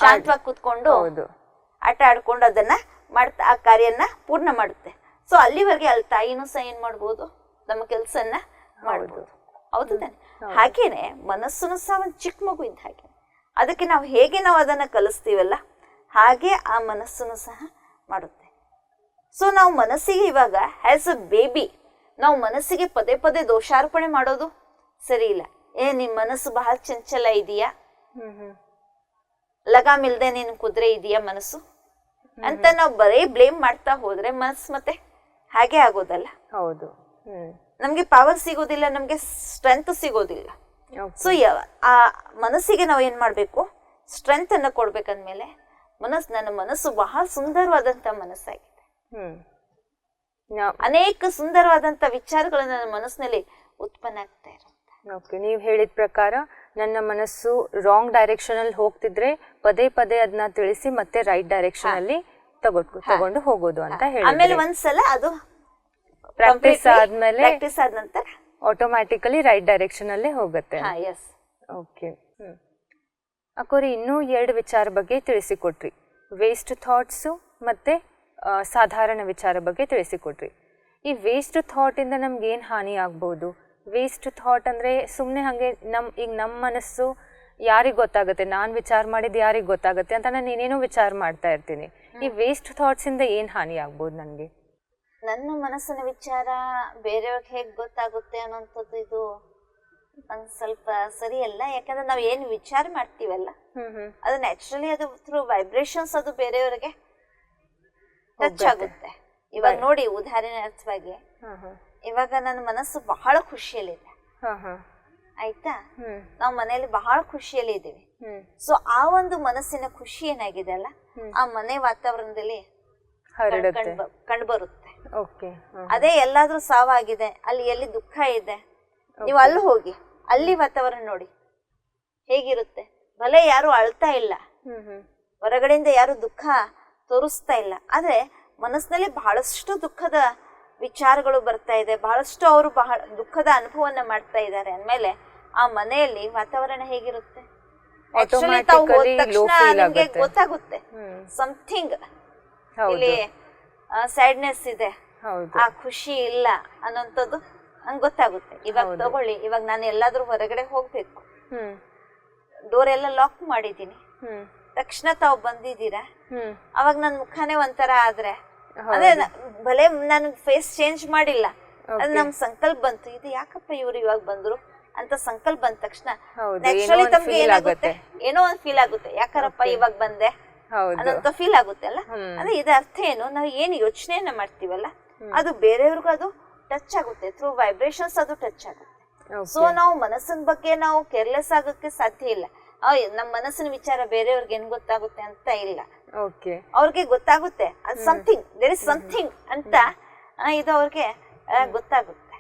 ಶಾಂತವಾಗಿ ಕೂತ್ಕೊಂಡು ಆಟ ಆಡ್ಕೊಂಡು ಅದನ್ನ ಮಾಡ್ತಾ ಆ ಕಾರ್ಯನ ಪೂರ್ಣ ಮಾಡುತ್ತೆ. ಸೊ ಅಲ್ಲಿವರೆಗೆ ಅಲ್ಲಿ ತಾಯಿನೂ ಸಹ ಏನ್ ಮಾಡ್ಬೋದು, ನಮ್ಮ ಕೆಲ್ಸನ್ನ ಮಾಡ್ಬೋದು. ಹೌದು ತಾನೆ? ಹಾಗೇನೆ ಮನಸ್ಸುನು ಸಹ ಒಂದು ಚಿಕ್ಕ ಮಗು ಇದ್ದ ಹಾಗೆ, ಅದಕ್ಕೆ ನಾವು ಹೇಗೆ ನಾವು ಅದನ್ನ ಕಲಿಸ್ತೀವಲ್ಲ ಹಾಗೆ ಆ ಮನಸ್ಸುನು ಸಹ ಮಾಡುತ್ತೆ. ಸೊ ನಾವು ಮನಸ್ಸಿಗೆ ಇವಾಗ ಆಸ್ ಅ ಬೇಬಿ ನಾವು ಮನಸ್ಸಿಗೆ ಪದೇ ಪದೇ ದೋಷಾರೋಪಣೆ ಮಾಡೋದು ಸರಿ ಇಲ್ಲ. ನಿನ್ ಮನಸ್ಸು ಬಹಳ ಚಂಚಲ ಇದೆಯಾ, ಲಗಾಮ್ ಇಲ್ದೆ ನೀನು ಕುದುರೆ ಇದೆಯಾ ಮನಸ್ಸು ಅಂತ ನಾವು ಬರೀ ಬ್ಲೇಮ್ ಮಾಡ್ತಾ ಹೋದ್ರೆ ಮನಸ್ಸು ಮತ್ತೆ ಹಾಗೆ ಆಗೋದಲ್ಲ. ಹೌದು, ನಮ್ಗೆ ಪವರ್ ಸಿಗೋದಿಲ್ಲ, ನಮ್ಗೆ ಸ್ಟ್ರೆಂತ್ ಸಿಗೋದಿಲ್ಲ. ಸೊ ಆ ಮನಸ್ಸಿಗೆ ನಾವು ಏನ್ ಮಾಡ್ಬೇಕು, ಸ್ಟ್ರೆಂತ್ ಅನ್ನ ಕೊಡ್ಬೇಕಂದ್ಮೇಲೆ ನನ್ನ ಮನಸ್ಸು ಬಹಳ ಸುಂದರವಾದಂತ ಮನಸ್ಸಾಗಿದೆ, ಅನೇಕ ಸುಂದರವಾದಂತ ವಿಚಾರಗಳು ನನ್ನ ಮನಸ್ಸಿನಲ್ಲಿ ಉತ್ಪನ್ನ ಆಗ್ತಾ ಇರುತ್ತೆ. ಓಕೆ, ನೀವು ಹೇಳಿದ ಪ್ರಕಾರ ನನ್ನ ಮನಸ್ಸು ರಾಂಗ್ ಡೈರೆಕ್ಷನ್ ಅಲ್ಲಿ ಹೋಗ್ತಿದ್ರೆ ಪದೇ ಪದೇ ಅದನ್ನ ತಿಳಿಸಿ ಮತ್ತೆ ರೈಟ್ ಡೈರೆಕ್ಷನ್ ಅಲ್ಲಿ ತಗೊಂಡು ಹೋಗೋದು ಅಂತ ಹೇಳಿ. ಆಮೇಲೆ ಒಂದ್ಸಲ ಅದು ಪ್ರಾಕ್ಟೀಸ್ ಆದ್ಮೇಲೆ ಆದ ನಂತರ ಆಟೋಮ್ಯಾಟಿಕಲಿ ರೈಟ್ ಡೈರೆಕ್ಷನ್ ಅಲ್ಲೇ ಹೋಗುತ್ತೆ. ಓಕೆ, ಅಕೋರಿ ಇನ್ನೂ 2 ವಿಚಾರ ಬಗ್ಗೆ ತಿಳಿಸಿಕೊಟ್ರಿ, ವೇಸ್ಟ್ ಥಾಟ್ಸು ಮತ್ತೆ ಸಾಧಾರಣ ವಿಚಾರ ಬಗ್ಗೆ ತಿಳಿಸಿಕೊಟ್ರಿ. ಈ ವೇಸ್ಟ್ ಥಾಟ್ ಇಂದ ನಮ್ಗೆ ಏನು ಹಾನಿ ಆಗ್ಬೋದು? ವೇಸ್ಟ್ ಥಾಟ್ ಅಂದರೆ ಸುಮ್ಮನೆ ಹಾಗೆ ಈಗ ನಮ್ಮ ಮನಸ್ಸು ಯಾರಿಗೆ ಗೊತ್ತಾಗುತ್ತೆ, ನಾನು ವಿಚಾರ ಮಾಡಿದ್ದು ಯಾರಿಗೆ ಗೊತ್ತಾಗುತ್ತೆ ಅಂತ ನಾನು ಏನೇನೋ ವಿಚಾರ ಮಾಡ್ತಾ ಇರ್ತೀನಿ. ಈ ವೇಸ್ಟ್ ಥಾಟ್ಸಿಂದ ಏನು ಹಾನಿ ಆಗ್ಬೋದು ನನಗೆ? ನನ್ನ ಮನಸ್ಸಿನ ವಿಚಾರ ಬೇರೆಯವ್ರಿಗೆ ಹೇಗೆ ಗೊತ್ತಾಗುತ್ತೆ ಅನ್ನೋಂಥದ್ದು ಇದು ಒಂದು ಸ್ವಲ್ಪ ಸರಿಯಲ್ಲ. ಯಾಕಂದ್ರೆ ನಾವು ಏನು ವಿಚಾರ ಮಾಡ್ತೀವಲ್ಲ ಅದು ನ್ಯಾಚುರಲಿ ಅದು ಥ್ರೂ ವೈಬ್ರೇಷನ್ಸ್ ಅದು ಬೇರೆಯವರಿಗೆ ಟಚ್ ಆಗುತ್ತೆ. ಇವಾಗ ನೋಡಿ ಉದಾಹರಣೆ ಅರ್ಥವಾಗಿ, ಇವಾಗ ನನ್ನ ಮನಸ್ಸು ಬಹಳ ಖುಷಿಯಲ್ಲಿದೆ, ಆಯ್ತಾ, ನಾವು ಮನೆಯಲ್ಲಿ ಬಹಳ ಖುಷಿಯಲ್ಲಿ ಇದ್ದೀವಿ. ಸೊ ಆ ಒಂದು ಮನಸ್ಸಿನ ಖುಷಿ ಏನಾಗಿದೆ ಅಲ್ಲ, ಆ ಮನೆ ವಾತಾವರಣದಲ್ಲಿ ಕಂಡು ಬರುತ್ತೆ. ಅದೇ ಎಲ್ಲಾದ್ರೂ ಸಾವಾಗಿದೆ, ಅಲ್ಲಿ ಎಲ್ಲಿ ದುಃಖ ಇದೆ, ನೀವು ಅಲ್ಲಿ ಹೋಗಿ ಅಲ್ಲಿ ವಾತಾವರಣ ನೋಡಿ ಹೇಗಿರುತ್ತೆ. ಭಲೆ ಯಾರು ಅಳ್ತಾ ಇಲ್ಲ, ಹೊರಗಡೆಯಿಂದ ಯಾರು ದುಃಖ ತೋರಿಸ್ತಾ ಇಲ್ಲ, ಆದ್ರೆ ಮನಸ್ಸಿನಲ್ಲಿ ಬಹಳಷ್ಟು ದುಃಖದ ವಿಚಾರಗಳು ಬರ್ತಾ ಇದೆ, ಬಹಳಷ್ಟು ಅವರು ಬಹಳ ದುಃಖದ ಅನುಭವನ ಮಾಡ್ತಾ ಇದ್ದಾರೆ ಅಂದಮೇಲೆ ಆ ಮನೆಯಲ್ಲಿ ವಾತಾವರಣ ಹೇಗಿರುತ್ತೆ? ಆಕ್ಚುಲಿ ತಾವು ಹೋದ ತಕ್ಷಣ ನಿಮ್ಗೆ ಗೊತ್ತಾಗುತ್ತೆ ಸಮಥಿಂಗ್ ಇಲ್ಲಿ ಸ್ಯಾಡ್ನೆಸ್ ಇದೆ, ಆ ಖುಷಿ ಇಲ್ಲ ಅನ್ನೋಂಥದ್ದು ನಂಗೆ ಗೊತ್ತಾಗುತ್ತೆ. ಇವಾಗ ತಗೊಳ್ಳಿ, ಇವಾಗ ನಾನು ಎಲ್ಲಾದ್ರೂ ಹೊರಗಡೆ ಹೋಗ್ಬೇಕು, ಡೋರ್ ಎಲ್ಲ ಲಾಕ್ ಮಾಡಿದೀನಿ, ತಕ್ಷಣ ತಾವು ಬಂದಿದ್ದೀರಾ, ಅವಾಗ ನನ್ ಮುಖನೇ ಒಂಥರ ಆದ್ರೆ ಅದೇ ಭಲೆ ನಾನು ಫೇಸ್ ಚೇಂಜ್ ಮಾಡಿಲ್ಲ, ಅದು ನಮ್ ಸಂಕಲ್ಪ ಬಂತು, ಇದು ಯಾಕಪ್ಪ ಇವ್ರು ಇವಾಗ ಬಂದ್ರು ಅಂತ ಸಂಕಲ್ಪ ಬಂದ ತಕ್ಷಣ ಆಕ್ಚುಲಿ ತಮ್ಗೆ ಏನಾಗುತ್ತೆ, ಏನೋ ಒಂದ್ ಫೀಲ್ ಆಗುತ್ತೆ, ಯಾಕರಪ್ಪ ಇವಾಗ ಬಂದೆ ಅನ್ನೋಂತ ಫೀಲ್ ಆಗುತ್ತೆ ಅಲ್ಲ. ಅಂದ್ರೆ ಇದ್ರ ಅರ್ಥ ಏನು, ನಾವು ಏನ್ ಯೋಚನೆಯನ್ನ ಮಾಡ್ತೀವಲ್ಲ ಅದು ಬೇರೆಯವ್ರಿಗೂ ಅದು ಟಚ್ ಆಗುತ್ತೆ, ಥ್ರೂ ವೈಬ್ರೇಷನ್ಸ್ ಅದು ಟಚ್ ಆಗುತ್ತೆ. ಸೊ ನಾವು ಮನಸ್ಸಿನ ಬಗ್ಗೆ ನಾವು ಕೇರ್ಲೆಸ್ ಆಗೋಕ್ಕೆ ಸಾಧ್ಯ ಇಲ್ಲ. ನಮ್ಮ ಮನಸ್ಸಿನ ವಿಚಾರ ಬೇರೆಯವ್ರಿಗೆ ಏನ್ ಗೊತ್ತಾಗುತ್ತೆ ಅಂತ ಇಲ್ಲ, ಅವ್ರಿಗೆ ಗೊತ್ತಾಗುತ್ತೆ ಅದು ಸಮಥಿಂಗ್, ದೇರ್ ಇಸ್ ಸಮಥಿಂಗ್ ಅಂತ ಇದು ಅವ್ರಿಗೆ ಗೊತ್ತಾಗುತ್ತೆ.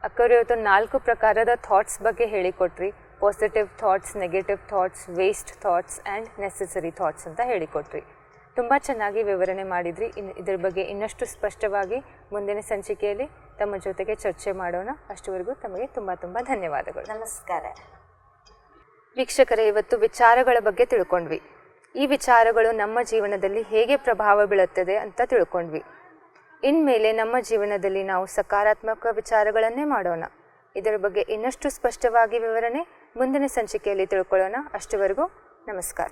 ಅಕ್ಕವ್ರು ಇವತ್ತು 4 ಪ್ರಕಾರದ ಥಾಟ್ಸ್ ಬಗ್ಗೆ ಹೇಳಿಕೊಟ್ರಿ. Positive thoughts, negative thoughts, waste thoughts and necessary thoughts ಅಂತ ಹೇಳಿಕೊಟ್ರಿ. ತುಂಬ ಚೆನ್ನಾಗಿ ವಿವರಣೆ ಮಾಡಿದ್ರಿ. ಇದ್ರ ಬಗ್ಗೆ ಇನ್ನಷ್ಟು ಸ್ಪಷ್ಟವಾಗಿ ಮುಂದಿನ ಸಂಚಿಕೆಯಲ್ಲಿ ತಮ್ಮ ಜೊತೆಗೆ ಚರ್ಚೆ ಮಾಡೋಣ. ಅಷ್ಟುವರೆಗೂ ತಮಗೆ ತುಂಬ ತುಂಬ ಧನ್ಯವಾದಗಳು. ನಮಸ್ಕಾರ. ವೀಕ್ಷಕರೇ, ಇವತ್ತು ವಿಚಾರಗಳ ಬಗ್ಗೆ ತಿಳ್ಕೊಂಡ್ವಿ. ಈ ವಿಚಾರಗಳು ನಮ್ಮ ಜೀವನದಲ್ಲಿ ಹೇಗೆ ಪ್ರಭಾವ ಬೀಳುತ್ತದೆ ಅಂತ ತಿಳ್ಕೊಂಡ್ವಿ. ಇನ್ಮೇಲೆ ನಮ್ಮ ಜೀವನದಲ್ಲಿ ನಾವು ಸಕಾರಾತ್ಮಕ ವಿಚಾರಗಳನ್ನೇ ಮಾಡೋಣ. ಇದರ ಬಗ್ಗೆ ಇನ್ನಷ್ಟು ಸ್ಪಷ್ಟವಾಗಿ ವಿವರಣೆ ಮುಂದಿನ ಸಂಚಿಕೆಯಲ್ಲಿ ತಿಳ್ಕೊಳ್ಳೋಣ. ಅಷ್ಟುವರೆಗೂ ನಮಸ್ಕಾರ.